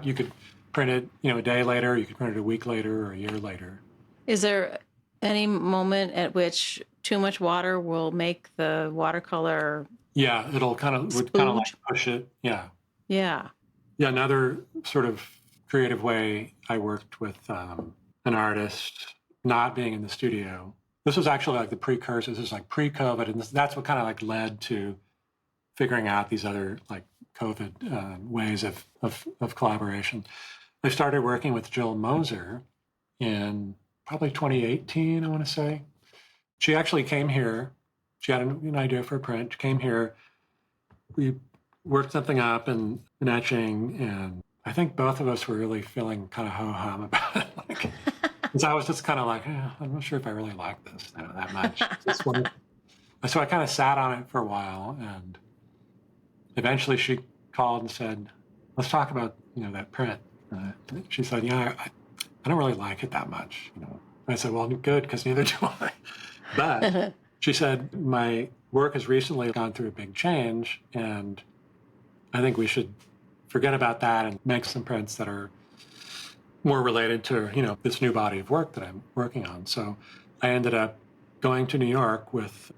You could print it, a day later, you could print it a week later or a year later. Is there any moment at which too much water will make the watercolor? Yeah, it'll kind of push it. Yeah. Yeah. Yeah, another sort of creative way I worked with an artist not being in the studio. This was actually like the precursor. This is like pre-COVID, and that's what kind of led to figuring out these other COVID ways of collaboration. I started working with Jill Moser in probably 2018, I want to say. She actually came here. She had an idea for a print, came here. We worked something up and an etching, and I think both of us were really feeling kind of ho-hum about it. Like, because I was just kind of like, I'm not sure if I really like this that much. So I kind of sat on it for a while, and eventually she called and said, let's talk about, that print. She said, I don't really like it that much, I said, well, good, because neither do I. But she said, my work has recently gone through a big change, and I think we should forget about that and make some prints that are more related to, this new body of work that I'm working on. So I ended up going to New York with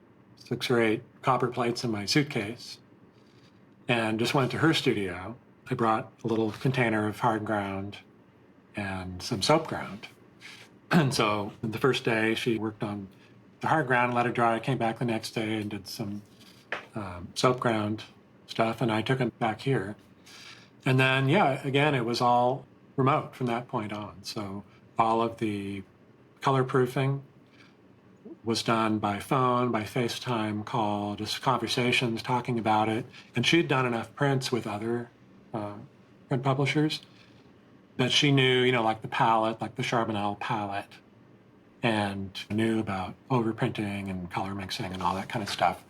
6 or 8 copper plates in my suitcase and just went to her studio. I brought a little container of hard ground and some soap ground. And so the first day she worked on the hard ground, let it dry. I came back the next day and did some soap ground stuff, and I took it back here. And then, again, it was all remote from that point on. So all of the color proofing was done by phone, by FaceTime call, just conversations, talking about it. And she'd done enough prints with other print publishers that she knew, like the palette, like the Charbonnel palette, and knew about overprinting and color mixing and all that kind of stuff.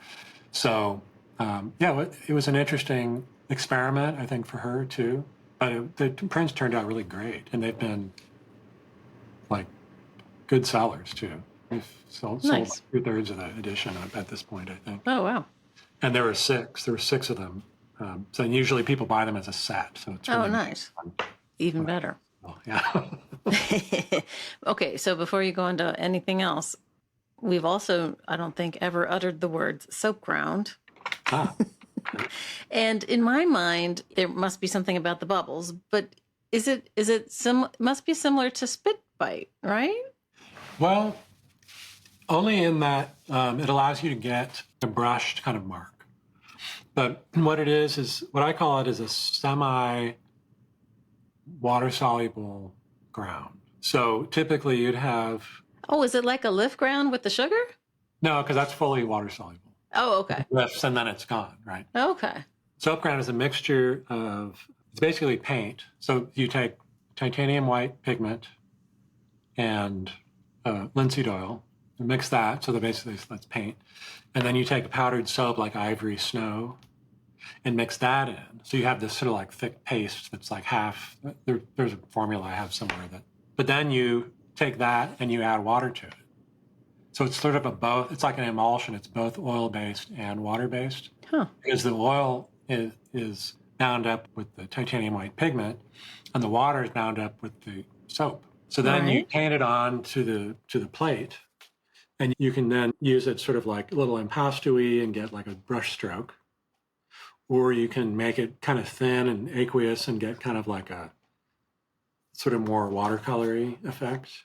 So, it was an interesting experiment, I think, for her too. But the prints turned out really great, and they've been like good sellers too. We've sold like 2/3 of the edition at this point, I think. Oh, wow. And there were 6. There were 6 of them. So usually people buy them as a set. So it's really nice. Fun. Even better. Oh, yeah. Okay, so before you go into anything else, we've also, I don't think, ever uttered the words soap ground. And in my mind, there must be something about the bubbles, but must be similar to spit bite, right? Well, only in that it allows you to get a brushed kind of mark. But what it is what I call it is a semi-water-soluble ground. So typically you'd have... Oh, is it like a lift ground with the sugar? No, because that's fully water-soluble. Oh, okay. Lifts and then it's gone, right? Okay. Soap ground is a mixture of... It's basically paint. So you take titanium white pigment and linseed oil, and mix that, so that basically that's paint. And then you take a powdered soap like ivory snow and mix that in. So you have this sort of like thick paste that's like half, there's a formula I have somewhere that, but then you take that and you add water to it. So it's sort of it's like an emulsion. It's both oil-based and water-based. Because the oil is bound up with the titanium white pigment and the water is bound up with the soap. So then you paint it on to the plate, and you can then use it sort of like a little impasto-y and get like a brush stroke. Or you can make it kind of thin and aqueous and get kind of like a sort of more watercolory effect.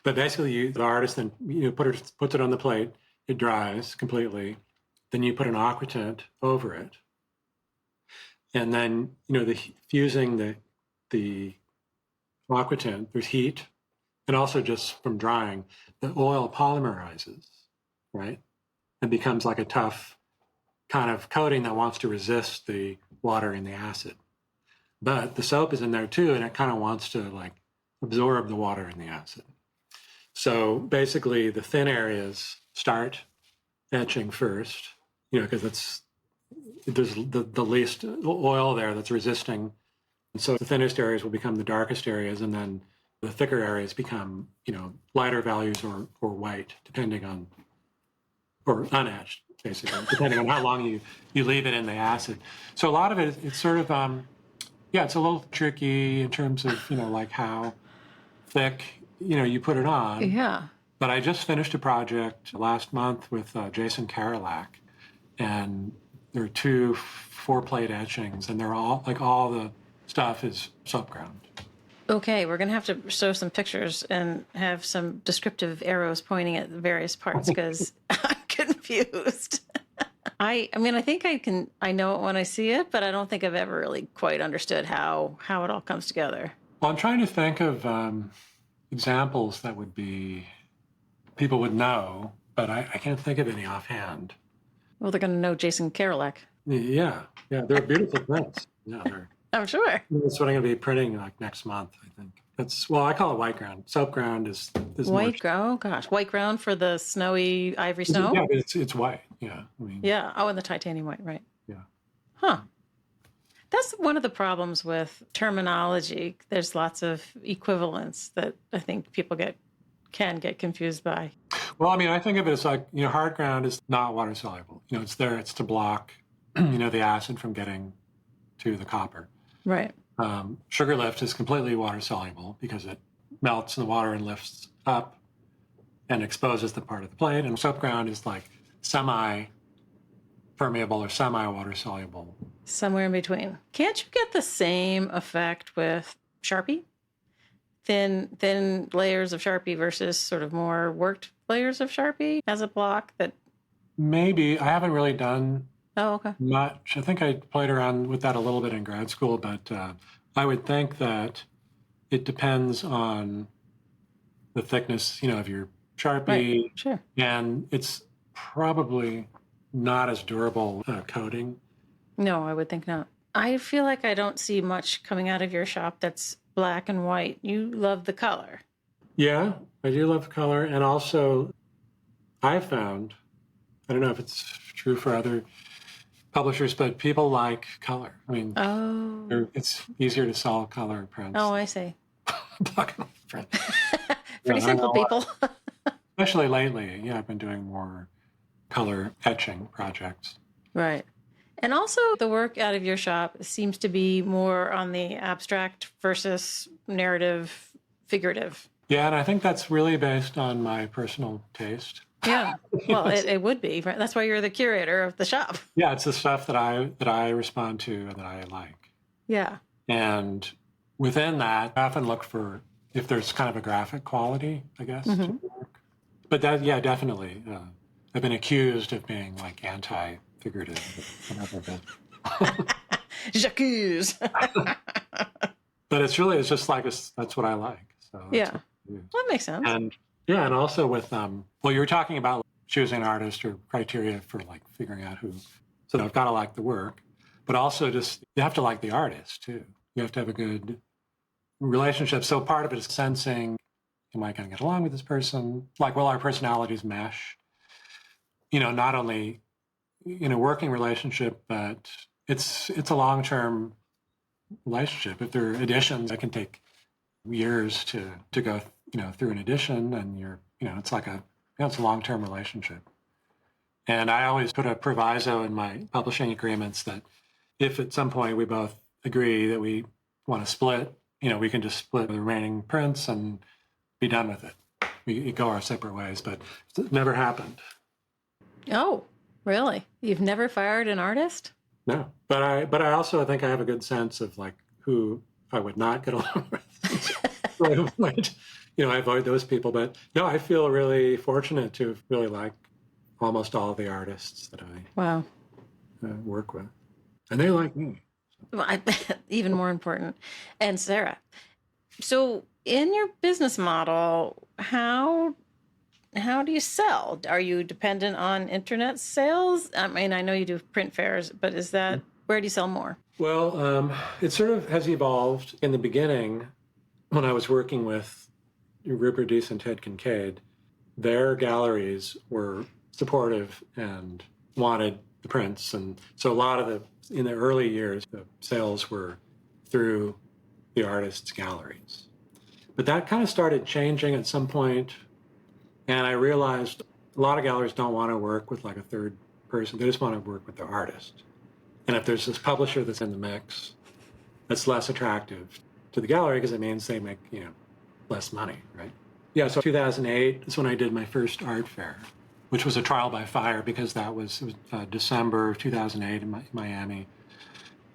But basically, the artist then puts it on the plate, it dries completely. Then you put an aquatint over it. And then, fusing the aquatint, there's heat, and also just from drying, the oil polymerizes, right? And becomes like a tough kind of coating that wants to resist the water and the acid. But the soap is in there too, and it kind of wants to like absorb the water and the acid. So basically the thin areas start etching first, because there's the least oil there that's resisting. And so the thinnest areas will become the darkest areas, and then the thicker areas become, lighter values or white, depending on, or unetched, basically, depending on how long you leave it in the acid. So a lot of it, it's sort of, it's a little tricky in terms of, like how thick, you put it on. Yeah. But I just finished a project last month with Jason Karolak, and there are 2 4-plate etchings, and they're all the stuff is soap ground. Okay, we're going to have to show some pictures and have some descriptive arrows pointing at the various parts because I'm confused. I think I know it when I see it, but I don't think I've ever really quite understood how it all comes together. Well, I'm trying to think of examples that would be, people would know, but I can't think of any offhand. Well, they're going to know Jason Karolak. Yeah, they're beautiful prints. Yeah, I'm sure. that's what I'm going to be printing like next month, I think. I call it white ground. Soap ground is white ground. Oh gosh, white ground for the snowy ivory snow. Yeah, it's white. Yeah, I mean. Yeah. Oh, and the titanium white, right? Yeah. Huh. That's one of the problems with terminology. There's lots of equivalents that I think people can get confused by. Well, I mean, I think of it as like, hard ground is not water soluble. It's there, it's to block, the acid from getting to the copper. Right. Sugar lift is completely water soluble because it melts in the water and lifts up and exposes the part of the plate. And soap ground is like semi-permeable or semi-water soluble. Somewhere in between. Can't you get the same effect with Sharpie? Thin layers of Sharpie versus sort of more worked layers of Sharpie as a block that... Maybe. I haven't really done okay. much. I think I played around with that a little bit in grad school, but I would think that it depends on the thickness, of your Sharpie. Right. Sure. And it's probably not as durable coating. No, I would think not. I feel like I don't see much coming out of your shop that's black and white. You love the color. Yeah, I do love color. And also, I've found, I don't know if it's true for other publishers, but people like color. I mean, it's easier to sell color prints. Oh, I see. Black and white print. Pretty simple, people. Especially lately, I've been doing more color etching projects. Right. And also the work out of your shop seems to be more on the abstract versus narrative, figurative. Yeah, and I think that's really based on my personal taste. Yeah, well, it would be. Right? That's why you're the curator of the shop. Yeah, it's the stuff that I respond to and that I like. Yeah. And within that, I often look for if there's kind of a graphic quality, I guess, to the work. But definitely. I've been accused of being like anti-figurative. J'accuse. But it's just like that's what I like. So yeah, that makes sense. And also with you were talking about choosing an artist or criteria for like figuring out who. So I've got to like the work, but also just you have to like the artist too. You have to have a good relationship. So part of it is sensing, am I going to get along with this person? Like, will our personalities mesh? Not only in a working relationship, but it's a long-term relationship. If there are editions, it can take years to go, through an edition, and it's like it's a long-term relationship. And I always put a proviso in my publishing agreements that if at some point we both agree that we want to split, we can just split the remaining prints and be done with it. We go our separate ways, but it never happened. Oh, really? You've never fired an artist? No, but I also think I have a good sense of like who I would not get along with. So I avoid those people. But no, I feel really fortunate to really like almost all of the artists that I work with, and they like me. Well, I bet even more important. And Sarah, so in your business model, how do you sell? Are you dependent on internet sales? I mean, I know you do print fairs, but where do you sell more? Well, it sort of has evolved. In the beginning, when I was working with Rupert Deese and Ted Kincaid, their galleries were supportive and wanted the prints. And so a lot of in the early years, the sales were through the artists' galleries. But that kind of started changing at some point. And I realized a lot of galleries don't want to work with like a third person. They just want to work with the artist. And if there's this publisher that's in the mix, that's less attractive to the gallery because it means they make, less money, right? Yeah, so 2008 is when I did my first art fair, which was a trial by fire because it was December of 2008 in Miami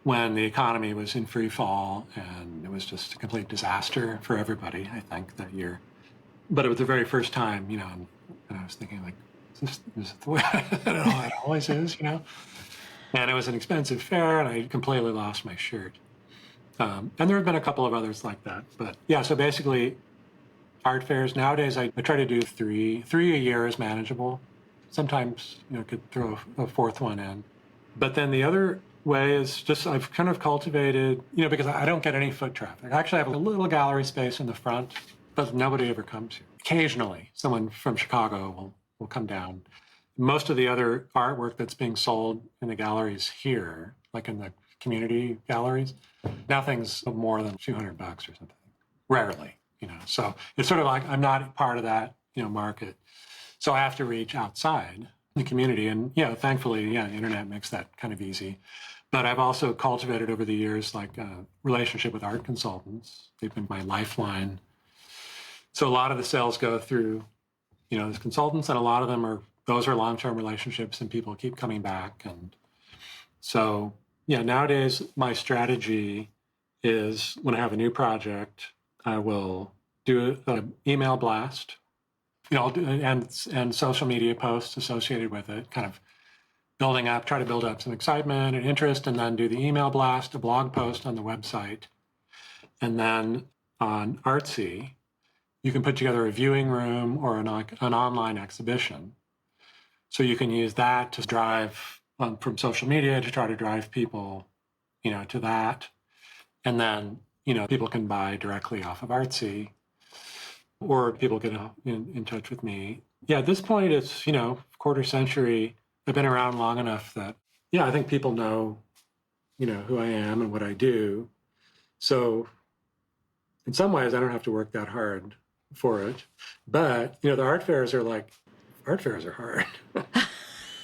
when the economy was in free fall and it was just a complete disaster for everybody, I think, that year. But it was the very first time, and I was thinking, like, is this the way it always is, And it was an expensive fair, and I completely lost my shirt. And there have been a couple of others like that. But, yeah, so basically, art fairs, nowadays I try to do three. 3 a year is manageable. Sometimes, could throw a fourth one in. But then the other way is just I've kind of cultivated, because I don't get any foot traffic. I actually have a little gallery space in the front, but nobody ever comes here. Occasionally, someone from Chicago will come down. Most of the other artwork that's being sold in the galleries here, like in the community galleries, nothing's more than $200 or something. Rarely, So it's sort of like I'm not part of that, market. So I have to reach outside the community. And, thankfully, the internet makes that kind of easy. But I've also cultivated over the years, like a relationship with art consultants. They've been my lifeline. So a lot of the sales go through, these consultants, and a lot of them those are long-term relationships, and people keep coming back. And so, nowadays my strategy is when I have a new project, I will do an email blast, and social media posts associated with it, kind of try to build up some excitement and interest, and then do the email blast, a blog post on the website. And then on Artsy, you can put together a viewing room or an online exhibition. So you can use that to drive from social media to try to drive people, to that. And then, people can buy directly off of Artsy, or people get in touch with me. Yeah, at this point, it's, quarter century. I've been around long enough that, I think people know, who I am and what I do. So in some ways, I don't have to work that hard for it. But, the art fairs are hard.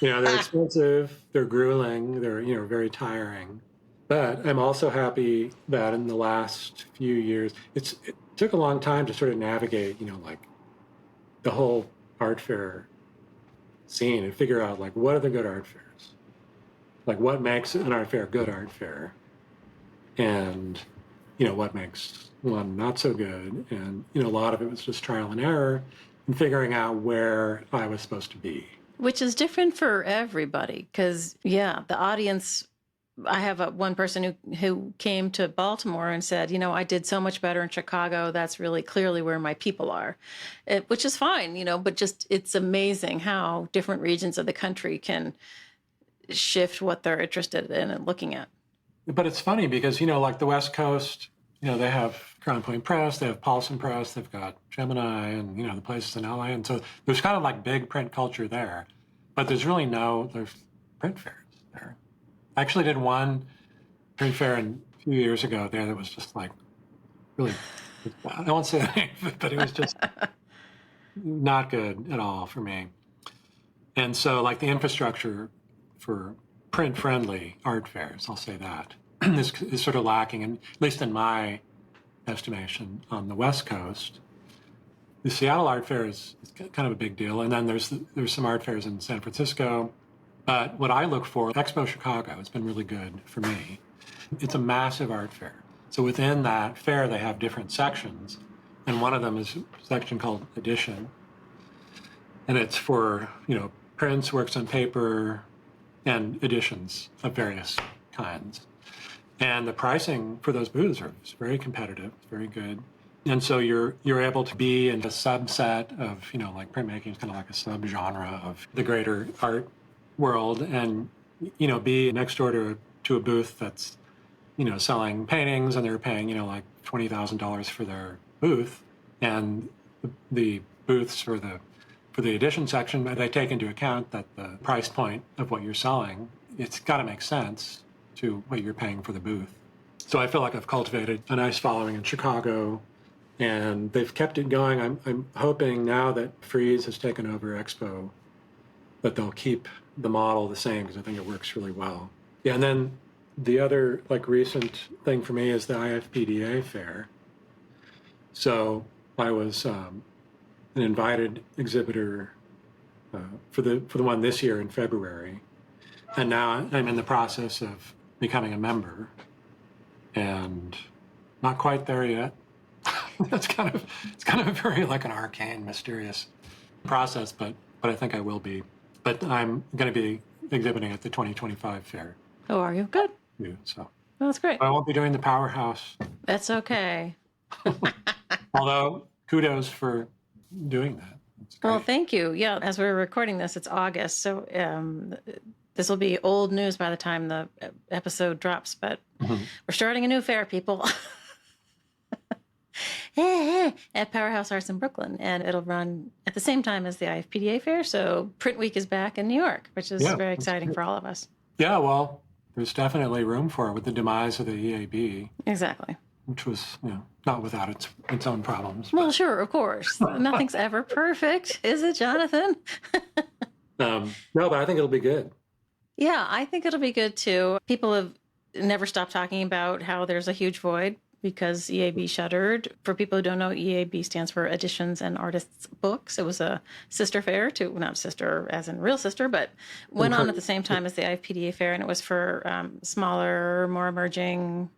They're expensive, they're grueling, they're, very tiring. But I'm also happy that in the last few years, it took a long time to sort of navigate, like the whole art fair scene and figure out, like, what are the good art fairs? Like, what makes an art fair a good art fair? And, what makes one not so good? And, a lot of it was just trial and error and figuring out where I was supposed to be. Which is different for everybody, because, the audience... I have one person who came to Baltimore and said, I did so much better in Chicago. That's really clearly where my people are, which is fine, but just it's amazing how different regions of the country can shift what they're interested in and looking at. But it's funny because, like the West Coast, they have Crown Point Press, they have Paulson Press, they've got Gemini and, the places in LA. And so there's kind of like big print culture there, but there's print fairs there. I actually did one print fair a few years ago there that was just like really, I won't say that name, but it was just not good at all for me. And so like the infrastructure for print-friendly art fairs, I'll say that, is sort of lacking, and at least in my estimation, on the West Coast. The Seattle Art Fair is kind of a big deal, and then there's some art fairs in San Francisco. But what I look for, Expo Chicago has been really good for me. It's a massive art fair. So within that fair, they have different sections. And one of them is a section called Edition. And it's for, prints, works on paper, and editions of various kinds. And the pricing for those booths is very competitive, very good. And so you're able to be in a subset of, like printmaking is kind of like a subgenre of the greater art world, and be next door to a booth that's selling paintings, and they're paying like $20,000 for their booth, and the booths for the edition section, they take into account that the price point of what you're selling, it's got to make sense to what you're paying for the booth. So I feel like I've cultivated a nice following in Chicago, and they've kept it going. I'm hoping now that Frieze has taken over Expo that they'll keep the model the same, because I think it works really well. Yeah, and then the other recent thing for me is the IFPDA fair. So I was an invited exhibitor for the one this year in February, and now I'm in the process of becoming a member, and not quite there yet. It's kind of a very an arcane, mysterious process, but I think I will be. But I'm going to be exhibiting at the 2025 fair. Oh, are you? Good. Yeah, so. Well, that's great. I won't be doing the Powerhouse. That's okay. Although, kudos for doing that. Well, thank you. Yeah, as we're recording this, it's August. So This will be old news by the time the episode drops, but we're starting a new fair, people. At Powerhouse Arts in Brooklyn, and it'll run at the same time as the IFPDA fair. So Print Week is back in New York, which is very exciting for all of us. Yeah, well, there's definitely room for it with the demise of the EAB. Exactly. Which was, not without its own problems. Well, sure, of course. Nothing's ever perfect, is it, Jonathan? No, but I think it'll be good. Yeah, I think it'll be good too. People have never stopped talking about how there's a huge void because EAB shuttered. For people who don't know, EAB stands for Editions and Artists Books. It was a sister fair to, not sister as in real sister, but went on at the same time as the IFPDA fair, and it was for smaller, more emerging.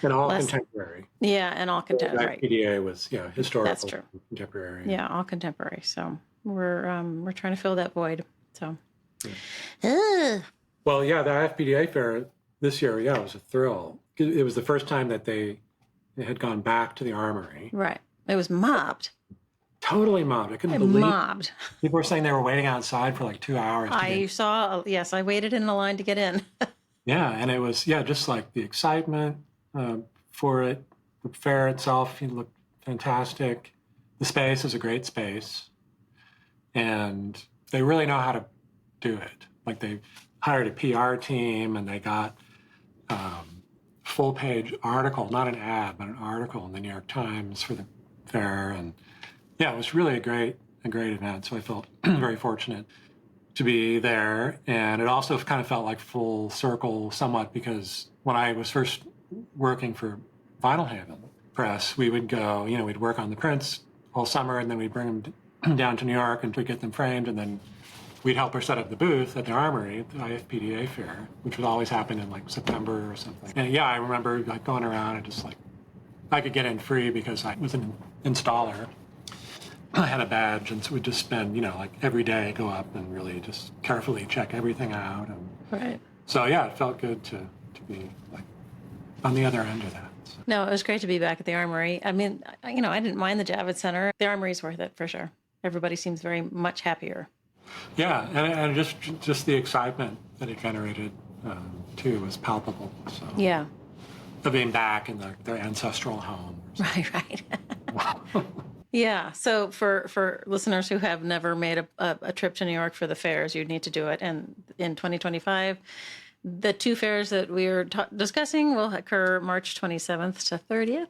And all contemporary. Yeah, and all contemporary. The IFPDA was, historical. That's true. Contemporary. Yeah, all contemporary. So we're trying to fill that void. So. Yeah. Well, the IFPDA fair this year, it was a thrill. It was the first time that they had gone back to the Armory. Right. It was mobbed. Totally mobbed. I couldn't believe mobbed. People were saying they were waiting outside for like 2 hours. I waited in the line to get in. Yeah, and it was, just like the excitement for it. The fair itself looked fantastic. The space is a great space. And they really know how to do it. Like they hired a PR team and they got full-page article, not an ad, but an article in the New York Times for the fair. And it was really a great event. So I felt very fortunate to be there. And it also kind of felt like full circle somewhat because when I was first working for Manneken Press, we would go, we'd work on the prints all summer and then we'd bring them down to New York and we'd get them framed and then we'd help her set up the booth at the Armory, at the IFPDA fair, which would always happen in like September or something. And I remember like going around and just like, I could get in free because I was an installer. I had a badge, and so we'd just spend, like every day go up and really just carefully check everything out. And right. So it felt good to be like on the other end of that. So. No, it was great to be back at the Armory. I mean, I didn't mind the Javits Center. The Armory's worth it for sure. Everybody seems very much happier. Yeah, and just the excitement that it generated too was palpable. So. Yeah. Of being back in their ancestral home. Right. Yeah. So for listeners who have never made a trip to New York for the fairs, you need to do it. And in 2025, the two fairs that we are discussing will occur March 27th to 30th.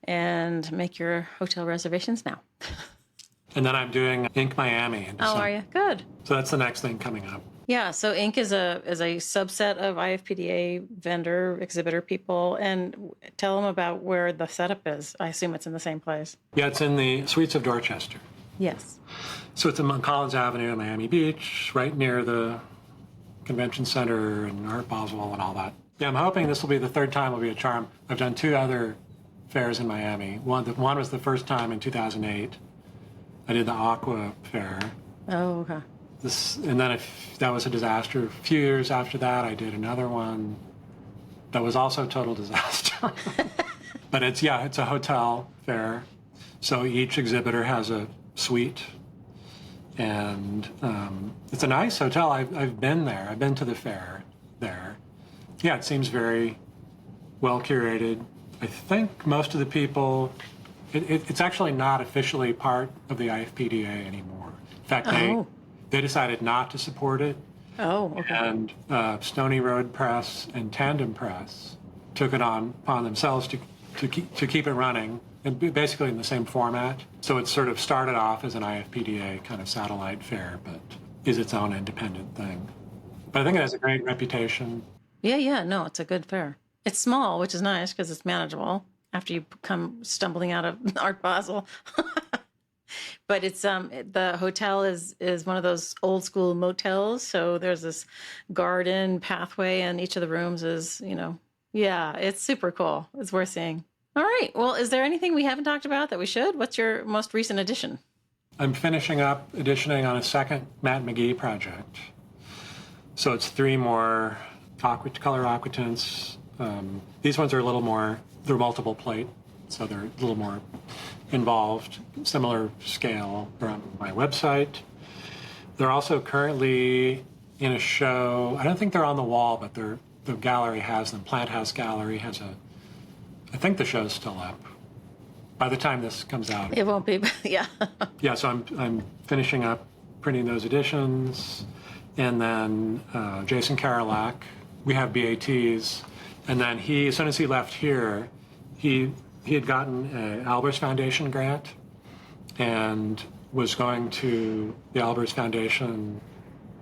And make your hotel reservations now. And then I'm doing Ink Miami in December. Oh, are you? Good. So that's the next thing coming up. Yeah, so Ink is a subset of IFPDA vendor, exhibitor people, and tell them about where the setup is. I assume it's in the same place. Yeah, it's in the Suites of Dorchester. Yes. So it's on Collins Avenue in Miami Beach, right near the Convention Center and Art Basel and all that. Yeah, I'm hoping this will be the third time it'll be a charm. I've done two other fairs in Miami. One was the first time in 2008. I did the Aqua Fair. Oh, okay. And then if that was a disaster, a few years after that, I did another one that was also a total disaster. But it's a hotel fair. So each exhibitor has a suite. And it's a nice hotel. I've been there. I've been to the fair there. Yeah, it seems very well curated. I think most of the people, it's actually not officially part of the IFPDA anymore. In fact, they decided not to support it. Oh, okay. And Stony Road Press and Tandem Press took it upon themselves to keep it running, and basically in the same format. So it sort of started off as an IFPDA kind of satellite fair, but is its own independent thing. But I think it has a great reputation. Yeah, no, it's a good fair. It's small, which is nice because it's manageable after you come stumbling out of Art Basel. But it's the hotel is one of those old school motels. So there's this garden pathway, and each of the rooms is, it's super cool. It's worth seeing. All right. Well, is there anything we haven't talked about that we should? What's your most recent edition? I'm finishing up editioning on a second Matt McGee project. So it's 3 more color aquatints. These ones are a little more, they're multiple plate, so they're a little more involved, similar scale. They're on my website. They're also currently in a show. I don't think they're on the wall, but the gallery has them. Plant House Gallery has I think the show's still up. By the time this comes out. It won't be, yeah. Yeah, so I'm finishing up printing those editions. And then Jason Karolak, we have BATs. And then as soon as he left here, he had gotten an Albers Foundation grant and was going to the Albers Foundation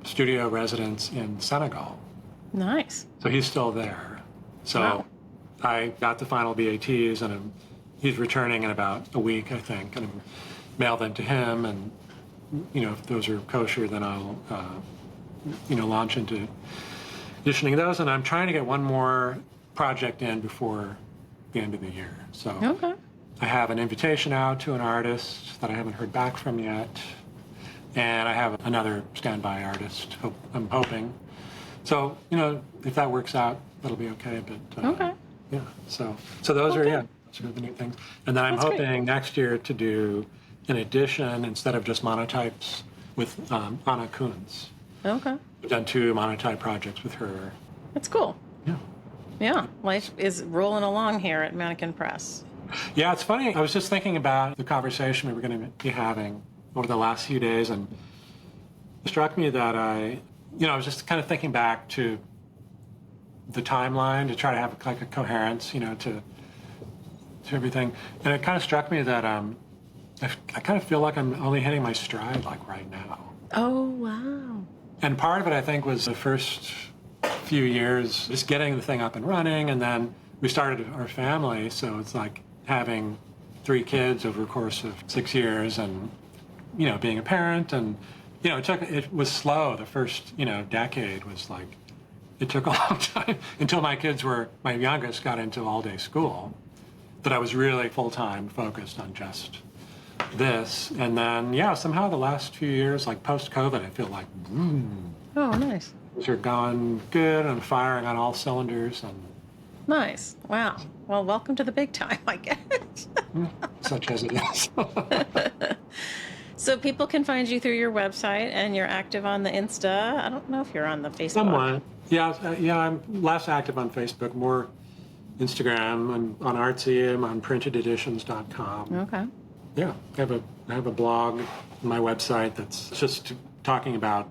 studio residence in Senegal. Nice. So he's still there. So wow. I got the final BATs, and he's returning in about a week, I think, and mail them to him. And if those are kosher, then I'll launch into editioning those. And I'm trying to get one more project in before the end of the year. So okay. I have an invitation out to an artist that I haven't heard back from yet, and I have another standby artist. I'm hoping. So if that works out, that'll be okay. But okay. Yeah. So those are those are the new things. And then I'm hoping great. Next year to do an edition instead of just monotypes with Anna Kunz. Okay. I've done 2 monotype projects with her. That's cool. Yeah. Yeah. Life is rolling along here at Manneken Press. Yeah, it's funny. I was just thinking about the conversation we were going to be having over the last few days, and it struck me that I was just kind of thinking back to the timeline to try to have like a coherence, to everything. And it kind of struck me that I kind of feel like I'm only hitting my stride like right now. Oh, wow. And part of it, I think, was the first few years just getting the thing up and running, and then we started our family, so it's like having 3 kids over the course of 6 years, and being a parent, and it was slow. The first decade was like, it took a long time until my youngest got into all-day school, that I was really full-time focused on just this. And then somehow the last few years, like post-COVID, I feel like oh, nice. Things are going good and firing on all cylinders. And nice. Wow. Well, welcome to the big time, I guess. Such as it is. So people can find you through your website, and you're active on the Insta. I don't know if you're on the Facebook. Somewhat. Yeah, I'm less active on Facebook, more Instagram, and on Artsy, I'm on printededitions.com. Okay. Yeah, I have a blog on my website that's just talking about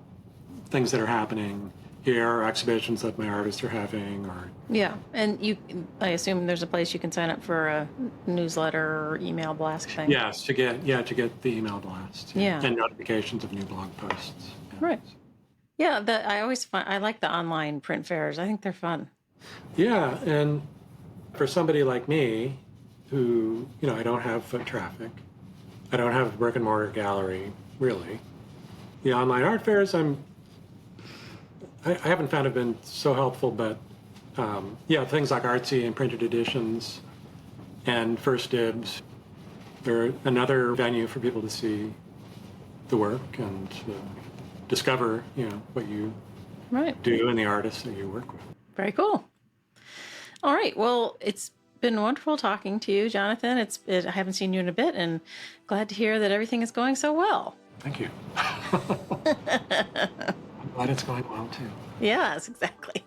things that are happening here, or exhibitions that my artists are having, or yeah. And I assume there's a place you can sign up for a newsletter or email blast thing. Yes, to get the email blast. Yeah. And notifications of new blog posts. Yeah. Right. Yeah, I like the online print fairs. I think they're fun. Yeah, and for somebody like me, who I don't have foot traffic, I don't have a brick and mortar gallery, really. The online art fairs, I haven't found have been so helpful, but things like Artsy and Printed Editions and First Dibs, they're another venue for people to see the work and discover, what you do and the artists that you work with. Very cool. All right. Well, it's been wonderful talking to you, Jonathan. I haven't seen you in a bit, and glad to hear that everything is going so well. Thank you. I'm glad it's going well, too. Yes, exactly.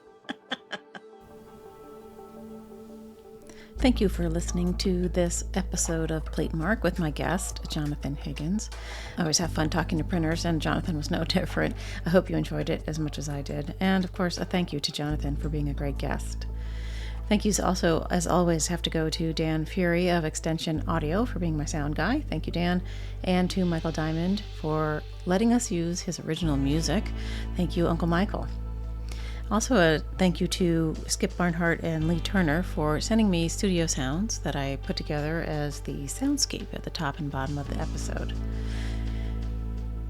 Thank you for listening to this episode of Platemark with my guest, Jonathan Higgins. I always have fun talking to printers, and Jonathan was no different. I hope you enjoyed it as much as I did. And, of course, a thank you to Jonathan for being a great guest. Thank yous also, as always, have to go to Dan Fury of Extension Audio for being my sound guy. Thank you, Dan. And to Michael Diamond for letting us use his original music. Thank you, Uncle Michael. Also, a thank you to Skip Barnhart and Lee Turner for sending me studio sounds that I put together as the soundscape at the top and bottom of the episode.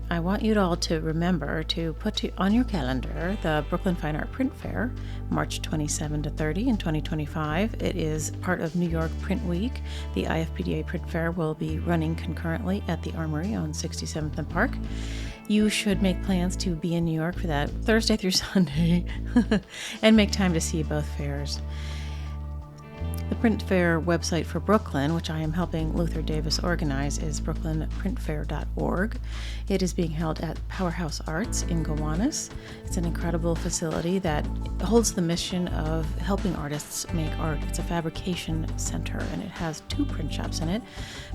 I want you all to remember to put on your calendar the Brooklyn Fine Art Print Fair, March 27 to 30 in 2025. It is part of New York Print Week. The IFPDA Print Fair will be running concurrently at the Armory on 67th and Park. You should make plans to be in New York for that Thursday through Sunday and make time to see both fairs. The print fair website for Brooklyn, which I am helping Luther Davis organize, is brooklynprintfair.org. It is being held at Powerhouse Arts in Gowanus. It's an incredible facility that holds the mission of helping artists make art. It's a fabrication center, and it has 2 print shops in it.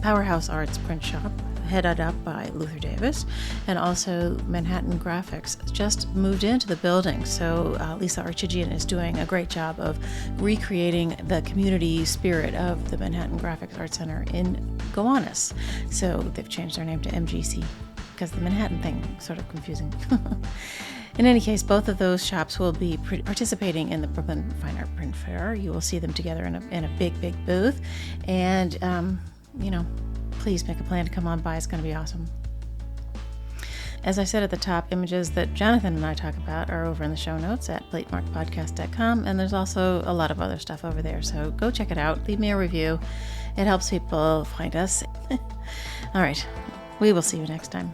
Powerhouse Arts Print Shop, headed up by Luther Davis, and also Manneken Graphics just moved into the building. So Lisa Archigian is doing a great job of recreating the community spirit of the Manneken Graphics Art Center in Gowanus. So they've changed their name to MGC because the Manhattan thing is sort of confusing. In any case, both of those shops will be participating in the Brooklyn Fine Art Print Fair. You will see them together in a big booth. And, please make a plan to come on by. It's going to be awesome. As I said at the top, images that Jonathan and I talk about are over in the show notes at platemarkpodcast.com, and there's also a lot of other stuff over there, so go check it out. Leave me a review. It helps people find us. All right, we will see you next time.